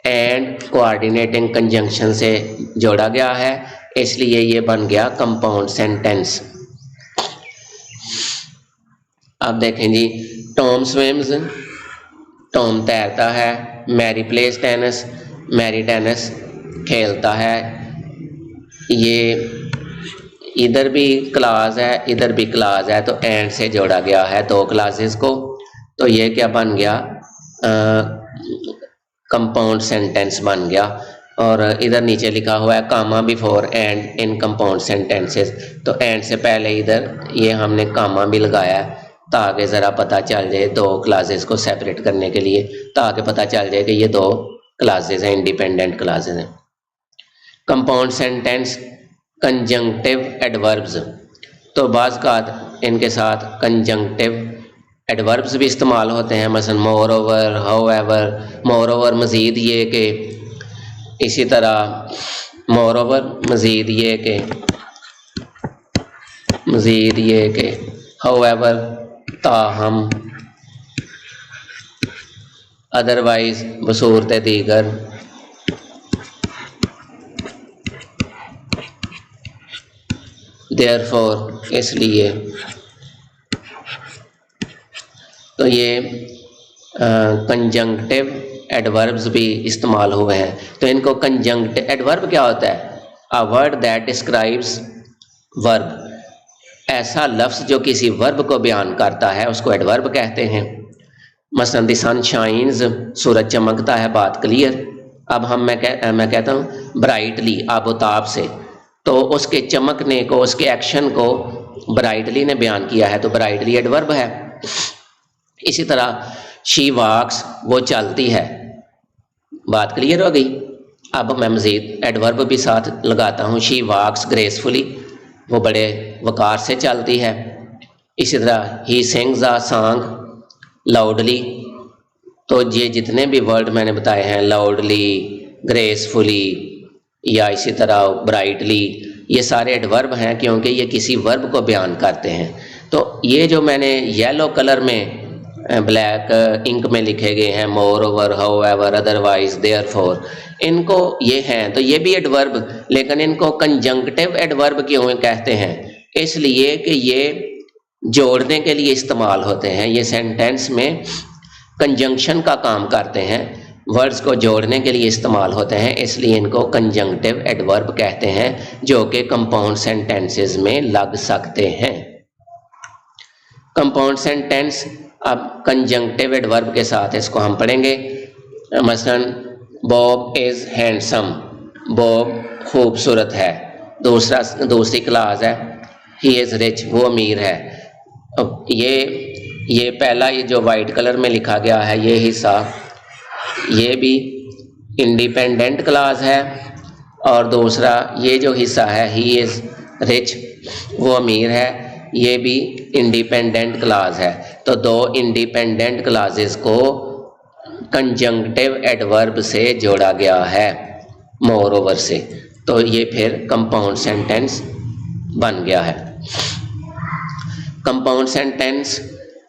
एंड कोऑर्डिनेटिंग कंजंक्शन से जोड़ा गया है, इसलिए ये बन गया कंपाउंड सेंटेंस। अब देखें जी, टॉम स्विम्स, टॉम तैरता है। Mary plays tennis, Mary tennis खेलता है। ये इधर भी क्लास है, इधर भी क्लास है, तो एंड से जोड़ा गया है दो क्लासेस को। तो ये क्या बन गया, कंपाउंड सेंटेंस बन गया। और इधर नीचे लिखा हुआ है comma before and in compound sentences. तो एंड से पहले इधर ये हमने कामा भी लगाया है ताकि ज़रा पता चल जाए, दो क्लासेस को सेपरेट करने के लिए, ताकि पता चल जाए कि ये दो क्लासेस हैं, इंडिपेंडेंट क्लासेस हैं। कंपाउंड सेंटेंस कंजंक्टिव एडवर्ब्स, तो बाज़ का इनके साथ कंजंक्टिव एडवर्ब्स भी इस्तेमाल होते हैं, मसलन more over, how ever. More over मज़ीद ये कि, इसी तरह मोर ओवर मज़ीद ये कि, हाउ एवर ताहम, अदरवाइज बसूरत दीगर, देयरफॉर इसलिए। तो ये कंजंक्टिव एडवर्ब्स भी इस्तेमाल हुए हैं। तो इनको कंजंक्टिव एडवर्ब क्या होता है, a word that describes verb, ऐसा लफ्ज़ जो किसी वर्ब को बयान करता है उसको एडवर्ब कहते हैं। मसलन द सन शाइन्स, सूरज चमकता है, बात क्लियर। अब मैं कहता हूँ ब्राइटली, आबोताब से, तो उसके चमकने को, उसके एक्शन को ब्राइटली ने बयान किया है, तो ब्राइटली एडवर्ब है। इसी तरह शी वॉक्स, वो चलती है, बात क्लियर हो गई। अब मैं मज़ीद एडवर्ब भी साथ लगाता हूँ, शी वॉक्स ग्रेसफुली, वो बड़े वक़ार से चलती है। इसी तरह he sings a song loudly, तो ये जितने भी वर्ड मैंने बताए हैं, लाउडली, ग्रेसफुली या इसी तरह ब्राइटली, ये सारे एडवर्ब हैं क्योंकि ये किसी वर्ब को बयान करते हैं। तो ये जो मैंने येलो कलर में ब्लैक इंक में लिखे गए हैं, more over, how ever, otherwise, therefore, इनको ये हैं, तो ये भी एडवर्ब, लेकिन इनको कंजंक्टिव एडवर्ब क्यों कहते हैं, इसलिए कि ये जोड़ने के लिए इस्तेमाल होते हैं, ये सेंटेंस में कंजंक्शन का काम करते हैं, वर्ड्स को जोड़ने के लिए इस्तेमाल होते हैं, इसलिए इनको कंजंक्टिव एडवर्ब कहते हैं, जो कि कंपाउंड सेंटेंसेस में लग सकते हैं। कंपाउंड सेंटेंस, अब कंजंक्टिव एडवर्ब के साथ इसको हम पढ़ेंगे। मसलन बॉब इज़ हैंडसम, बॉब खूबसूरत है। दूसरी क्लास है ही इज़ रिच, वो अमीर है। अब ये पहला, ये जो वाइट कलर में लिखा गया है ये हिस्सा, ये भी इंडिपेंडेंट क्लास है, और दूसरा ये जो हिस्सा है ही इज़ रिच, वो अमीर है, ये भी इंडिपेंडेंट क्लास है। तो दो इंडिपेंडेंट क्लासेस को कंजंक्टिव एडवर्ब से जोड़ा गया है, मोर ओवर से, तो ये फिर कंपाउंड सेंटेंस बन गया है। कंपाउंड सेंटेंस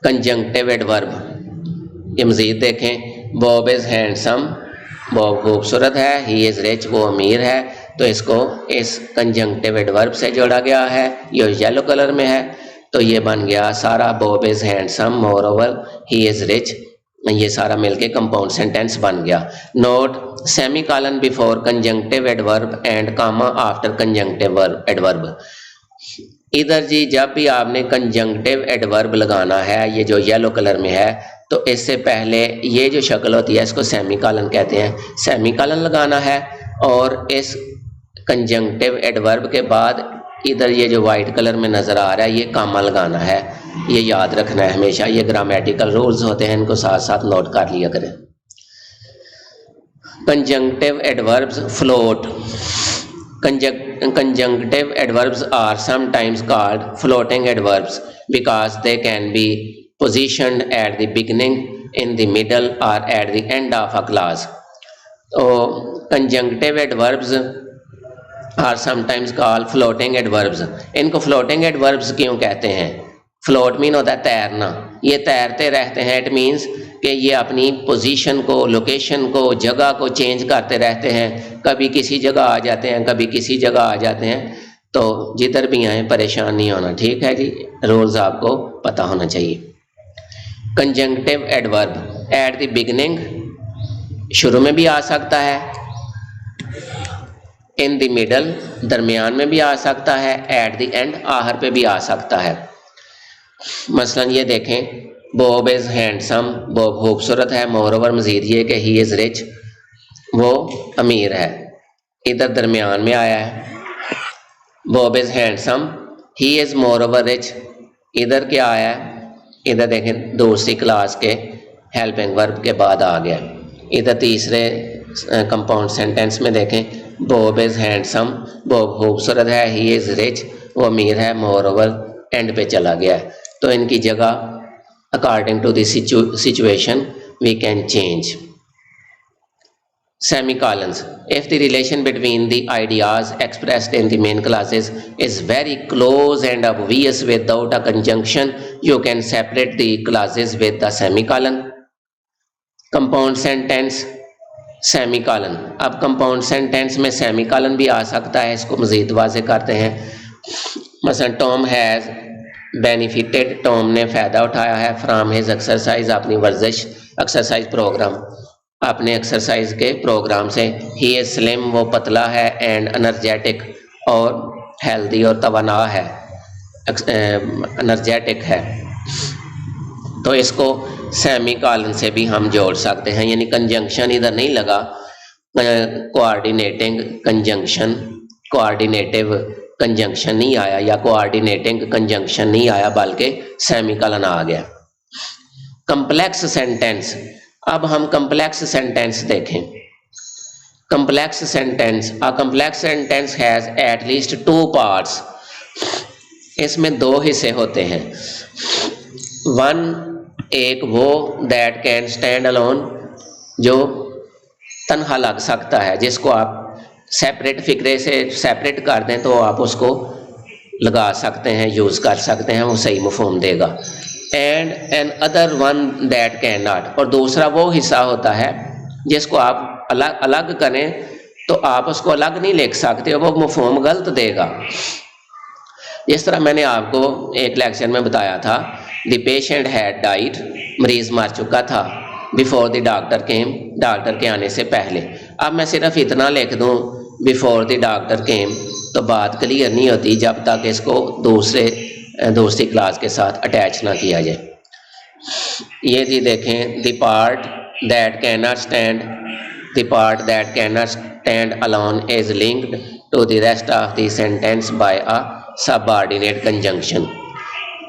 कंजंक्टिव एडवर्ब ये मज़ीद देखें। बॉब इज़ हैंडसम, बॉब खूबसूरत है। ही इज़ रिच, वो अमीर है। तो इसको इस कंजंक्टिव एडवर्ब से जोड़ा गया है, ये येलो कलर में है, तो ये बन गया सारा Bob is handsome moreover he is rich, ये सारा मिलके कंपाउंड सेंटेंस बन गया। Note semicolon before conjunctive adverb and comma after conjunctive adverb. इधर जी जब भी आपने कंजंक्टिव एडवर्ब लगाना है, ये जो येलो कलर में है, तो इससे पहले ये जो शक्ल होती है इसको सेमी कॉलन कहते हैं, सेमी कॉलन लगाना है। और इस कंजंक्टिव एडवर्ब के बाद इधर ये जो वाइट कलर में नज़र आ रहा है ये कामा लगाना है, ये याद रखना है हमेशा। ये ग्रामेटिकल रूल्स होते हैं, इनको साथ साथ नोट कर लिया करें। Conjunctive adverbs float. Conjunctive adverbs are sometimes called floating adverbs because they can be positioned at the beginning, in the middle or at the end of a clause. तो conjunctive adverbs are sometimes called floating adverbs। इनको floating adverbs क्यों कहते हैं? Float mean होता है तैरना, ये तैरते रहते हैं। इट मीन्स कि ये अपनी पोजीशन को, लोकेशन को, जगह को चेंज करते रहते हैं, कभी किसी जगह आ जाते हैं, कभी किसी जगह आ जाते हैं। तो जिधर भी आए परेशान नहीं होना, ठीक है जी, रूल्स आपको पता होना चाहिए। Conjunctive adverb at the beginning, शुरू में भी आ सकता है, इन द मिडल, दरमियान में भी आ सकता है, एट द एंड, आखिर पे भी आ सकता है। मसलन ये देखें, बॉब इज़ हैंडसम, बॉब खूबसूरत है। मोर ओवर मज़ीद ये कि ही इज़ रिच, वो अमीर है, इधर दरमियान में आया है। Bob is handsome, he is more over rich, इधर क्या आया है? इधर देखें दूसरी क्लास के हेल्पिंग वर्ब के बाद आ गया। इधर तीसरे कंपाउंड सेंटेंस में देखें, बॉब इज़ हैंडसम, बॉब खूबसूरत है, ही इज़ रिच, वो अमीर है, मोर ओवर एंड पे चला गया है। तो इनकी जगह according to the situation we can change. Semicolons. If the relation between the ideas expressed in the main clauses is very close and obvious without a conjunction, you can separate the clauses with the semicolon. Compound sentence semicolon. अब compound sentence में semicolon भी आ सकता है, इसको मज़ीद वाज़े करते हैं। मसलन टॉम हैज़ बेनिफिटेड, टॉम ने फ़ायदा उठाया है, फ्राम हिज एक्सरसाइज, अपनी वर्जिश एक्सरसाइज प्रोग्राम, अपने एक्सरसाइज के प्रोग्राम से। ही इज़ स्लिम, वो पतला है, एंड एनर्जेटिक, और हेल्दी और तवाना है, एनर्जेटिक है। तो इसको सेमी कॉलन से भी हम जोड़ सकते हैं, यानी कंजंक्शन इधर नहीं लगा, कोऑर्डिनेटिंग कंजंक्शन, कोऑर्डिनेटिव कंजंक्शन नहीं आया, या कोऑर्डिनेटिंग कंजंक्शन नहीं आया, बल्कि सेमीकोलन आ गया। Complex sentence. अब हम कम्प्लेक्स सेंटेंस देखें। Complex sentence, a complex sentence has at least 2 parts. इसमें 2 हिस्से होते हैं। वन, एक वो दैट कैन स्टैंड अलोन, जो तन्हा लग सकता है, जिसको आप सेपरेट फिक्रे से सेपरेट कर दें तो आप उसको लगा सकते हैं, यूज़ कर सकते हैं, वो सही मफ़हूम देगा। And another one that can not, और दूसरा वो हिस्सा होता है जिसको आप अलग अलग करें तो आप उसको अलग नहीं लिख सकते, वो मफ़हूम गलत देगा। जिस तरह मैंने आपको एक लेक्चर में बताया था, द पेशेंट हैड डाइड, मरीज़ मर चुका था, before the doctor came, doctor के आने से पहले। अब मैं सिर्फ इतना लिख दूँ बिफोर द डॉक्टर केम, तो बात क्लियर नहीं होती जब तक इसको दूसरी क्लास के साथ अटैच ना किया जाए। ये जी देखें, the part that can not stand, the part that can not stand alone is linked to the rest of the sentence by a subordinate conjunction.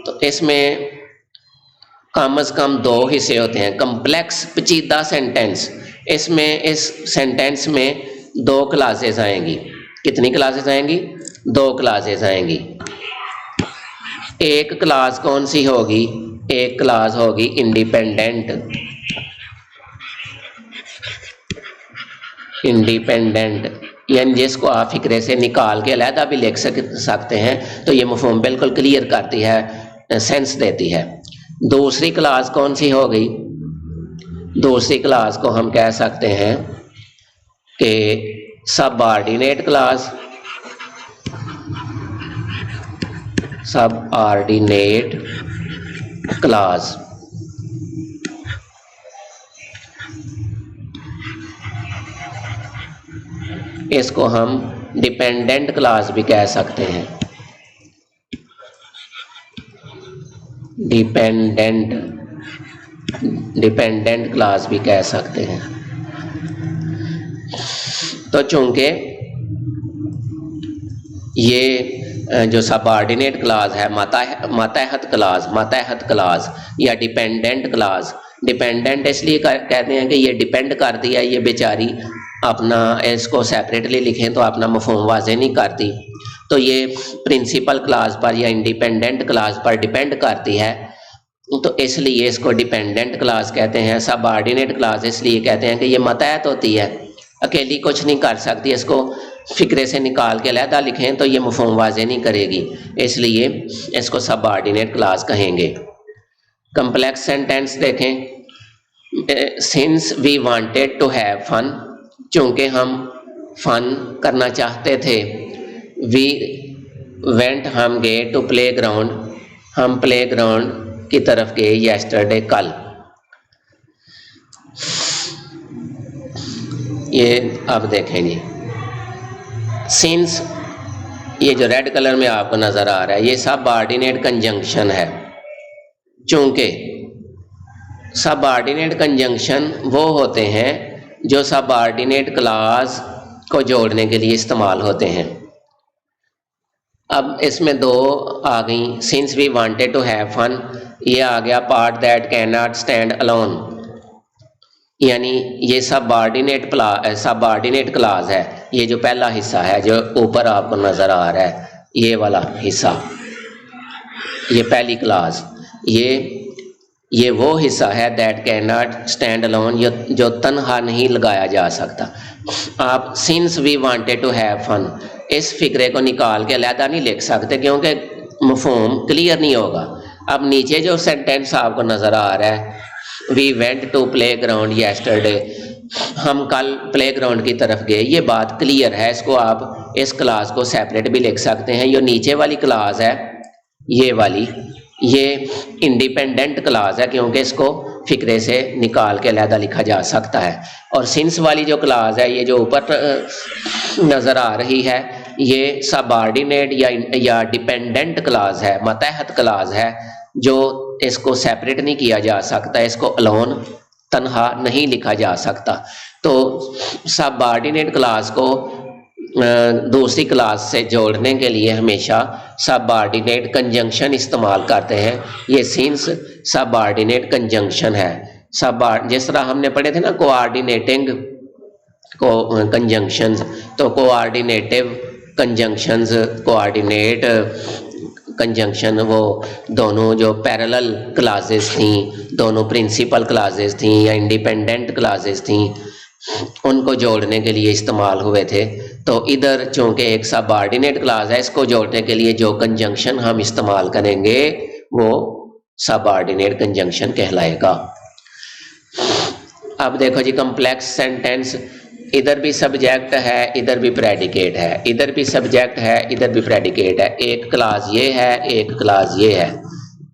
तो इसमें कम अज़ कम 2 हिस्से होते हैं। कम्प्लेक्स पेचीदा सेंटेंस, इसमें इस सेंटेंस में 2 क्लासेस आएंगी। कितनी क्लासेस आएंगी? 2 क्लासेस आएंगी। एक क्लास कौन सी होगी? एक क्लास होगी इंडिपेंडेंट, इंडिपेंडेंट, यानी जिसको आप फिक्रे से निकाल के अलहदा भी लिख सकते हैं, तो ये मफहूम बिल्कुल क्लियर करती है, सेंस देती है। दूसरी क्लास कौन सी हो गई? दूसरी क्लास को हम कह सकते हैं कि सबऑर्डिनेट क्लास। सबऑर्डिनेट क्लास, इसको हम डिपेंडेंट क्लास भी कह सकते हैं। डिपेंडेंट क्लास भी कह सकते हैं। तो चूंकि ये जो सबऑर्डिनेट क्लास है, मातहत क्लास या डिपेंडेंट क्लास, डिपेंडेंट इसलिए कहते हैं कि ये डिपेंड कर दिया, ये बेचारी अपना, इसको सेपरेटली लिखें तो अपना मफहूम वाज़ेह नहीं करती, तो ये प्रिंसिपल क्लास पर या इंडिपेंडेंट क्लास पर डिपेंड करती है, तो इसलिए इसको डिपेंडेंट क्लास कहते हैं। सबऑर्डिनेट क्लास इसलिए कहते हैं कि ये मतहत होती है, अकेली कुछ नहीं कर सकती, इसको फिक्रे से निकाल के अलहदा लिखें तो ये मफहूम वाज़ेह नहीं करेगी, इसलिए इसको सबऑर्डिनेट क्लास कहेंगे। कम्प्लेक्स सेंटेंस देखें। Since we wanted to have fun, चूँकि हम फन करना चाहते थे। वी वेंट, हम गए, टू प्ले ग्राउंड, हम प्ले ग्राउंड की तरफ गए, यस्टरडे, कल। ये अब देखें जी, सिंस, ये जो रेड कलर में आपको नज़र आ रहा है, ये सबऑर्डिनेट कंजंक्शन है। चूँकि सबऑर्डिनेट कंजंक्शन वो होते हैं जो सबऑर्डिनेट क्लास को जोड़ने के लिए इस्तेमाल होते हैं। अब इसमें दो आ गई, since we wanted to have fun, ये आ गया part that can not stand alone, यानी ये सबऑर्डिनेट क्लास है। ये जो पहला हिस्सा है जो ऊपर आपको नज़र आ रहा है, ये वाला हिस्सा, ये पहली क्लास, ये वो हिस्सा है that can not stand alone, जो तन्हा नहीं लगाया जा सकता। आप since we wanted to have fun, इस फिक्रे को निकाल के अलहदा नहीं लिख सकते क्योंकि मफहूम क्लियर नहीं होगा। अब नीचे जो सेंटेंस आपको नज़र आ रहा है, we went to play ground yesterday, हम कल प्ले ग्राउंड की तरफ गए, ये बात क्लियर है, इसको आप इस क्लास को सेपरेट भी लिख सकते हैं। ये नीचे वाली क्लास है, ये वाली, ये इंडिपेंडेंट क्लास है क्योंकि इसको फिक्रे से निकाल के अलहदा लिखा जा सकता है। और सिंस वाली जो क्लास है, ये जो ऊपर नज़र आ रही है, ये सबऑर्डिनेट या डिपेंडेंट क्लास है, मतहत क्लास है, जो इसको सेपरेट नहीं किया जा सकता, इसको अलोन, तन्हा नहीं लिखा जा सकता। तो सबऑर्डिनेट क्लास को दूसरी क्लास से जोड़ने के लिए हमेशा सबऑर्डिनेट कंजंक्शन इस्तेमाल करते हैं। ये सिंस सबऑर्डिनेट कंजंक्शन है। जिस तरह हमने पढ़े थे ना कोऑर्डिनेटिंग कंजंक्शंस, तो कोऑर्डिनेटिव कंजंक्शंस, कोऑर्डिनेट कंजंक्शन, वो दोनों जो पैरेलल क्लासेस थी, दोनों प्रिंसिपल क्लासेस थी या इंडिपेंडेंट क्लासेस थी, उनको जोड़ने के लिए इस्तेमाल हुए थे। तो इधर चूंकि एक सबऑर्डिनेट क्लास है, इसको जोड़ने के लिए जो कंजंक्शन हम इस्तेमाल करेंगे वो सबऑर्डिनेट कंजंक्शन कहलाएगा। अब देखो जी, कम्प्लेक्स सेंटेंस, इधर भी सब्जेक्ट है, इधर भी प्रेडिकेट है, इधर भी सब्जेक्ट है, इधर भी प्रेडिकेट है, एक क्लास ये है, एक क्लास ये है,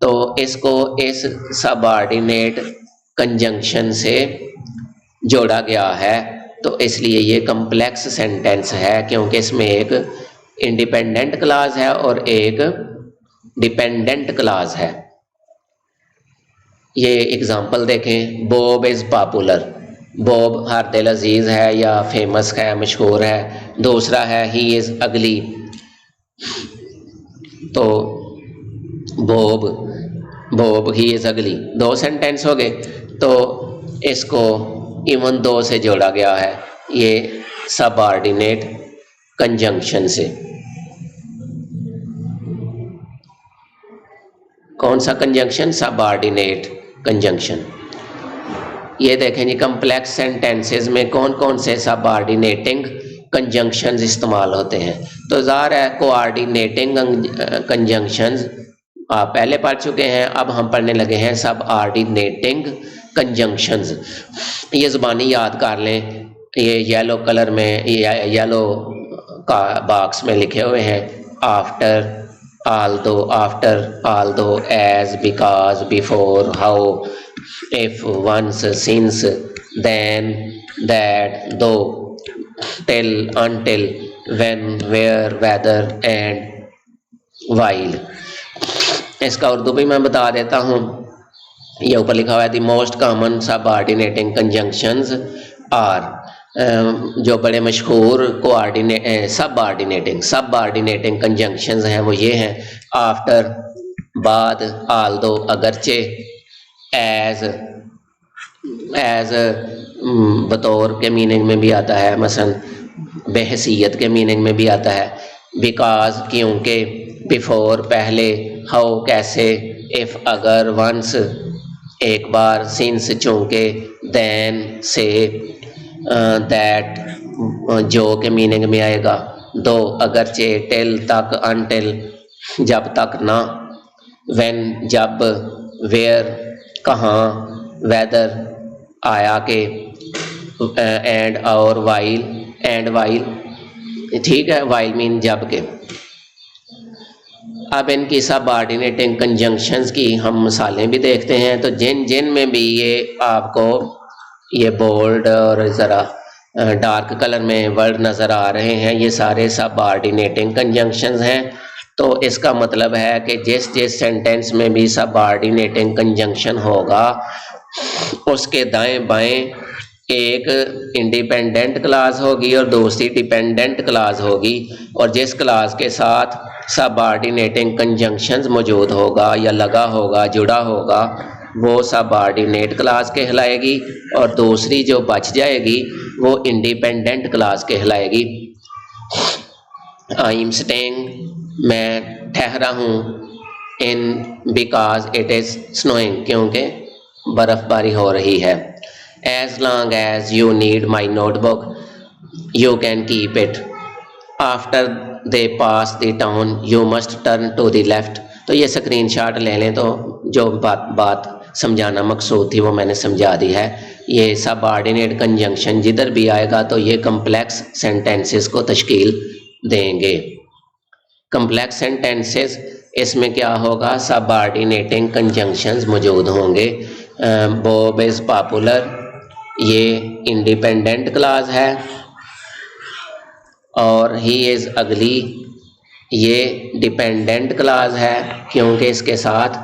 तो इसको इस सबऑर्डिनेट कंजंक्शन से जोड़ा गया है, तो इसलिए ये कम्प्लेक्स सेंटेंस है क्योंकि इसमें एक इंडिपेंडेंट क्लास है और एक डिपेंडेंट क्लास है। ये एग्जांपल देखें, बॉब इज़ पॉपुलर, बॉब हर दिल अजीज है या फेमस है, मशहूर है। दूसरा है ही इज़ अगली, तो बॉब ही इज़ अगली, दो सेंटेंस हो गए, तो इसको इवन दो से जोड़ा गया है, ये सबऑर्डिनेट कंजंक्शन से। कौन सा कंजंक्शन? Subordinate conjunction. ये देखें जी, कम्प्लेक्स सेंटेंसेस में कौन कौन से सबऑर्डिनेटिंग कंजंक्शंस इस्तेमाल होते हैं। तो ज़ाहिर है कोऑर्डिनेटिंग कंजंक्शंस आप पहले पढ़ चुके हैं, अब हम पढ़ने लगे हैं सबऑर्डिनेटिंग कंजंक्शंस। ये ज़बानी याद कर लें, ये येलो कलर में, ये येलो का बॉक्स में लिखे हुए हैं। After, although, as, because, before, how, if, once, since, then, that, though, till, until, when, where, whether and while। इसका उर्दू भी मैं बता देता हूँ, ये ऊपर लिखा हुआ है the most common subordinating conjunctions are, जो बड़े मशहूर सबऑर्डिनेटिंग कंजंक्शंस हैं वो ये हैं। आफ्टर, बाद, आल्दो अगरचे, एज बतौर के मीनिंग में भी आता है, मसलन बेहसियत के मीनिंग में भी आता है। बिकॉज क्योंकि, बिफोर पहले, हाउ कैसे, इफ़ अगर, वंस एक बार, सिंस चूँकि, देन से, दैट जो के मीनिंग में आएगा, दो अगरचे, टिल तक, अनटिल जब तक ना, व्हेन जब, वेयर कहाँ, वेदर आया के, एंड और वाइल, एंड वाइल, ठीक है, वाइल मीन जब के। अब इनकी सबऑर्डिनेटिंग कंजंक्शंस की हम मिसालें भी देखते हैं। तो जिन में भी ये आपको ये बोल्ड और ज़रा डार्क कलर में वर्ड नज़र आ रहे हैं, ये सारे सबऑर्डिनेटिंग कंजंक्शंस हैं। तो इसका मतलब है कि जिस सेंटेंस में भी सबऑर्डिनेटिंग कंजंक्शन होगा उसके दाएं बाएं एक इंडिपेंडेंट क्लास होगी और दूसरी डिपेंडेंट क्लास होगी, और जिस क्लास के साथ सबऑर्डिनेटिंग कंजंक्शंस मौजूद होगा या लगा होगा, जुड़ा होगा, वो सबऑर्डिनेट क्लास कहलाएगी, और दूसरी जो बच जाएगी वो इंडिपेंडेंट क्लास कहलाएगी। आई एम स्टेइंग, मैं ठहरा हूँ, in because it is snowing, क्योंकि बर्फ़बारी हो रही है। As long as you need my notebook you can keep it, after they pass the town you must turn to the left. तो ये स्क्रीनशॉट ले लें, तो जो बात समझाना मकसूद थी वो मैंने समझा दी है। ये सबऑर्डिनेट कंजंक्शन जिधर भी आएगा तो ये कम्प्लेक्स सेंटेंसेस को तश्कील देंगे। कम्प्लेक्स सेंटेंसेस, इसमें क्या होगा, सबऑर्डिनेटिंग कंजंक्शंस मौजूद होंगे। बॉब इज़ पॉपुलर, ये इंडिपेंडेंट क्लास है, और ही इज़ अगली, ये डिपेंडेंट क्लास है, क्योंकि इसके साथ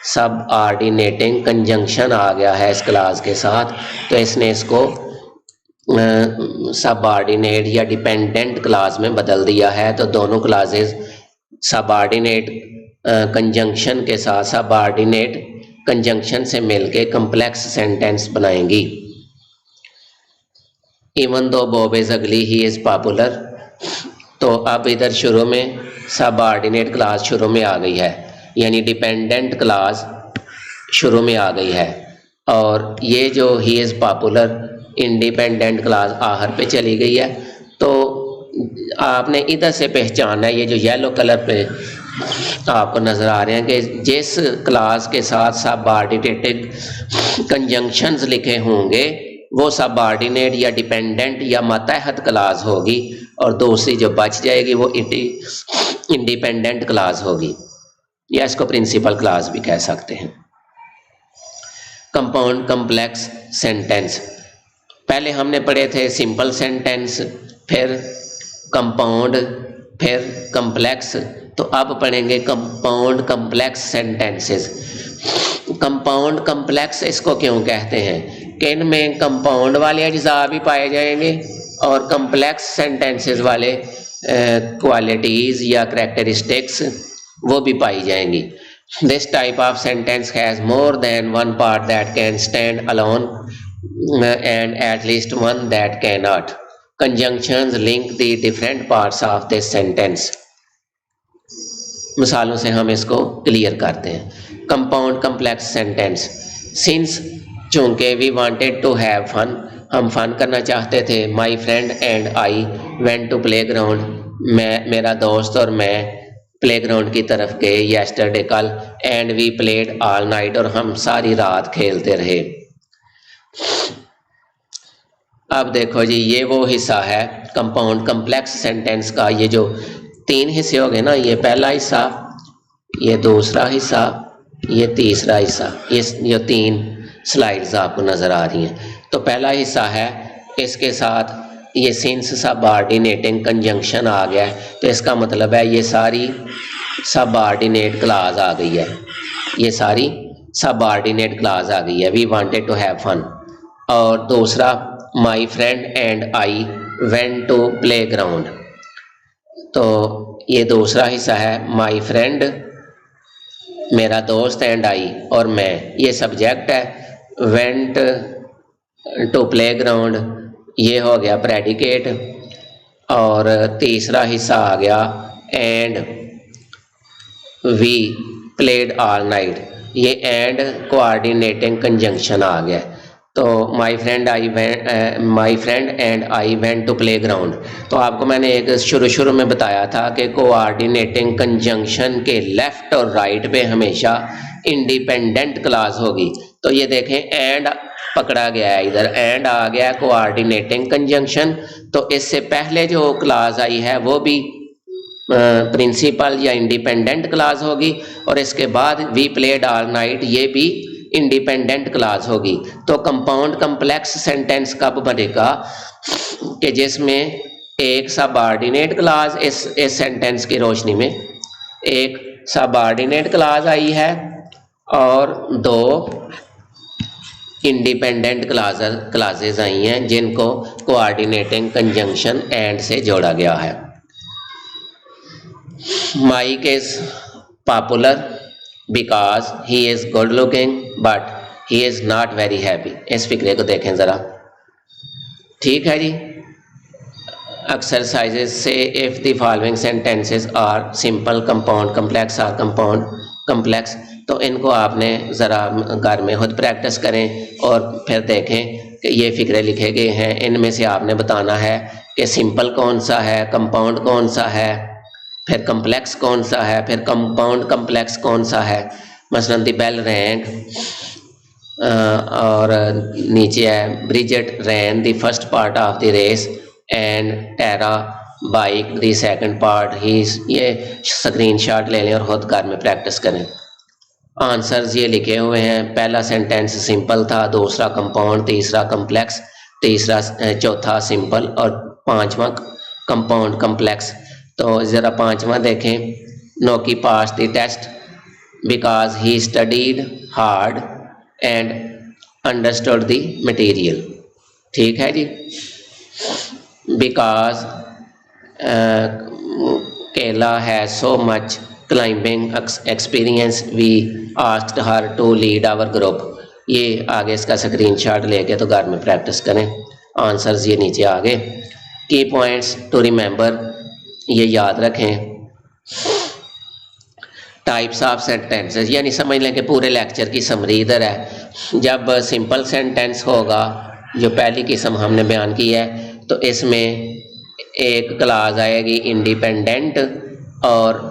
सबऑर्डिनेटिंग कंजंक्शन आ गया है इस क्लास के साथ, तो इसने इसको सबऑर्डिनेट या डिपेंडेंट क्लास में बदल दिया है। तो दोनों क्लासेस सबऑर्डिनेट कंजंक्शन के साथ सबऑर्डिनेट कंजंक्शन से मिलके कम्प्लेक्स सेंटेंस बनाएंगी। इवन दो बॉब इज़ अगली ही इज़ पॉपुलर, तो अब इधर शुरू में सबऑर्डिनेट क्लास शुरू में आ गई है, यानी डिपेंडेंट क्लास शुरू में आ गई है, और ये जो he is popular independent class आखिर पे चली गई है। तो आपने इधर से पहचानना है, ये जो येलो कलर पे आपको नज़र आ रहे हैं कि जिस क्लास के साथ सबऑर्डिनेटेड कंजंक्शंस लिखे होंगे वो सबऑर्डिनेट या डिपेंडेंट या मातहत क्लास होगी, और दूसरी जो बच जाएगी वो इंडिपेंडेंट क्लास होगी, या इसको प्रिंसिपल क्लास भी कह सकते हैं। कंपाउंड कम्प्लेक्स सेंटेंस, पहले हमने पढ़े थे सिंपल सेंटेंस, फिर कंपाउंड, फिर कम्प्लेक्स, तो अब पढ़ेंगे compound complex sentences. Compound complex इसको क्यों कहते हैं कि इनमें कंपाउंड वाले अज्जा भी पाए जाएंगे और कम्प्लेक्स सेंटेंसेस वाले क्वालिटीज़ या करैक्टरिस्टिक्स वो भी पाई जाएंगी। This type of sentence has more than one part that can stand alone and at least one that cannot. Conjunctions link the different parts of this sentence. मिसालों से हम इसको clear करते हैं। कंपाउंड कम्प्लेक्स सेंटेंस, सिंस चूँकि we wanted to have fun, हम fun करना चाहते थे। My friend and I went to play ground, मेरा दोस्त और मैं प्ले ग्राउंड की तरफ गए येस्टरडे कल। And we played all night, और हम सारी रात खेलते रहे। अब देखो जी, ये वो हिस्सा है कंपाउंड कम्प्लेक्स सेंटेंस का। ये जो 3 हिस्से हो गए ना, ये पहला हिस्सा, ये दूसरा हिस्सा, ये तीसरा हिस्सा। ये 3 स्लाइड्स आपको नज़र आ रही हैं। तो पहला हिस्सा है, इसके साथ ये सिंस सबऑर्डिनेटिंग कंजंक्शन आ गया है, तो इसका मतलब है ये सारी सबऑर्डिनेट क्लास आ गई है, ये सारी सबऑर्डिनेट क्लास आ गई है। We wanted to have fun. और दूसरा, my friend and I went to play ground, तो ये दूसरा हिस्सा है। माई फ्रेंड मेरा दोस्त, एंड आई और मैं, ये सब्जेक्ट है। वेंट टू प्ले ग्राउंड, ये हो गया प्रेडिकेट। और तीसरा हिस्सा आ गया, and we played all night, ये एंड कोऑर्डिनेटिंग कंजंक्शन आ गया। तो my friend and I went to play ground. तो आपको मैंने एक शुरू में बताया था कि कोऑर्डिनेटिंग कंजंक्शन के लेफ्ट और राइट पे हमेशा इंडिपेंडेंट क्लास होगी। तो ये देखें, एंड पकड़ा गया है, इधर एंड आ गया कोऑर्डिनेटिंग कंजंक्शन। तो इससे पहले जो क्लास आई है वो भी प्रिंसिपल या इंडिपेंडेंट क्लास होगी, और इसके बाद वी प्लेड ऑल नाइट, ये भी इंडिपेंडेंट क्लास होगी। तो कंपाउंड कम्प्लेक्स सेंटेंस कब बनेगा कि जिसमें एक सबऑर्डिनेट क्लास, इस सेंटेंस की रोशनी में एक सबऑर्डिनेट क्लास आई है और 2 इंडिपेंडेंट क्लासेस आई हैं जिनको कोऑर्डिनेटिंग कंजंक्शन एंड से जोड़ा गया है। Mike is popular because he is good looking but he is not very happy. इस फिक्रे को देखें ज़रा, ठीक है जी। एक्सरसाइजेज से if the following sentences are simple, compound complex और कंपाउंड कम्प्लेक्स, तो इनको आपने ज़रा घर में खुद प्रैक्टिस करें और फिर देखें कि ये फिक्रे लिखे गए हैं, इनमें से आपने बताना है कि सिंपल कौन सा है, कंपाउंड कौन सा है, फिर कम्प्लेक्स कौन सा है, फिर कंपाउंड कम्प्लेक्स कौन सा है। मसलन द बेल रैंक, और नीचे है Bridget ran the first part of the race and Terra bike the second part ही। ये स्क्रीनशॉट ले लें और खुद घर में प्रैक्टिस करें। आंसर्स ये लिखे हुए हैं, पहला सेंटेंस सिंपल था, दूसरा कंपाउंड, तीसरा कम्प्लेक्स, चौथा सिंपल और 5वां कंपाउंड कम्प्लेक्स। तो ज़रा 5वां देखें, नोकी pass the test because he studied hard and understood the material, ठीक है जी। Because Kayla has so much climbing experience we asked her to lead our group. ये आगे इसका स्क्रीनशॉट लेके तो घर में प्रैक्टिस करें। आंसर्स ये नीचे आ गए। की पॉइंट्स टू रिमेंबर, ये याद रखें। टाइप्स ऑफ सेंटेंसेस, यानी समझ लें कि पूरे लेक्चर की समरी इधर है। जब सिंपल सेंटेंस होगा, जो पहली किस्म हमने बयान की है, तो इसमें एक क्लास आएगी इंडिपेंडेंट और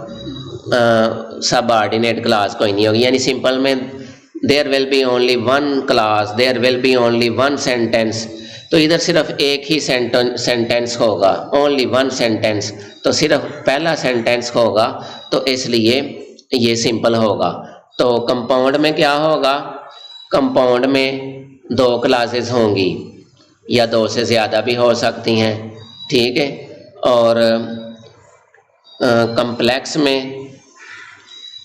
सबऑर्डिनेट क्लास कोई नहीं होगी। यानी सिंपल में there will be only one class, there will be only one sentence, तो इधर सिर्फ एक ही सेंटेंस होगा, ओनली वन सेंटेंस, तो सिर्फ पहला सेंटेंस होगा, तो इसलिए ये सिंपल होगा। तो कंपाउंड में क्या होगा, कंपाउंड में 2 क्लासेस होंगी या 2 से ज़्यादा भी हो सकती हैं, ठीक है। और कम्प्लेक्स में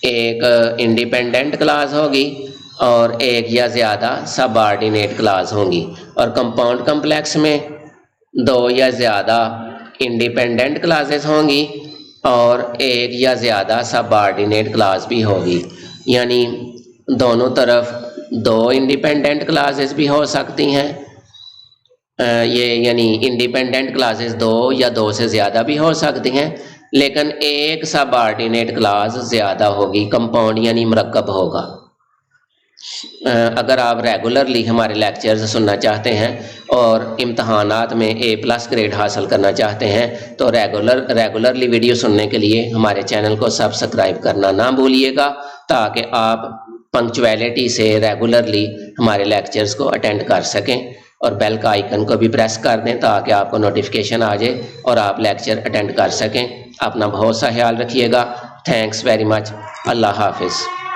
एक इंडिपेंडेंट क्लास होगी और एक या ज़्यादा सबऑर्डिनेट क्लास होंगी। और कंपाउंड कम्प्लेक्स में 2 या ज़्यादा इंडिपेंडेंट क्लासेस होंगी और एक या ज़्यादा सबऑर्डिनेट क्लास भी होगी। यानी दोनों तरफ 2 इंडिपेंडेंट क्लासेस भी हो सकती हैं, ये यानी इंडिपेंडेंट क्लासेस 2 या 2 से ज़्यादा भी हो सकती हैं, लेकिन एक सबऑर्डिनेट क्लास ज़्यादा होगी, कंपाउंड यानी मरकब होगा। अगर आप रेगुलरली हमारे लेक्चर्स सुनना चाहते हैं और इम्तहानात में A+ ग्रेड हासिल करना चाहते हैं तो रेगुलरली वीडियो सुनने के लिए हमारे चैनल को सब्सक्राइब करना ना भूलिएगा, ताकि आप पंक्चुअलिटी से रेगुलरली हमारे लेक्चर्स को अटेंड कर सकें और बेल का आइकन को भी प्रेस कर दें ताकि आपको नोटिफिकेशन आ जाए और आप लेक्चर अटेंड कर सकें। अपना बहुत सा ख्याल रखिएगा। Thanks very much. अल्लाह हाफिज़।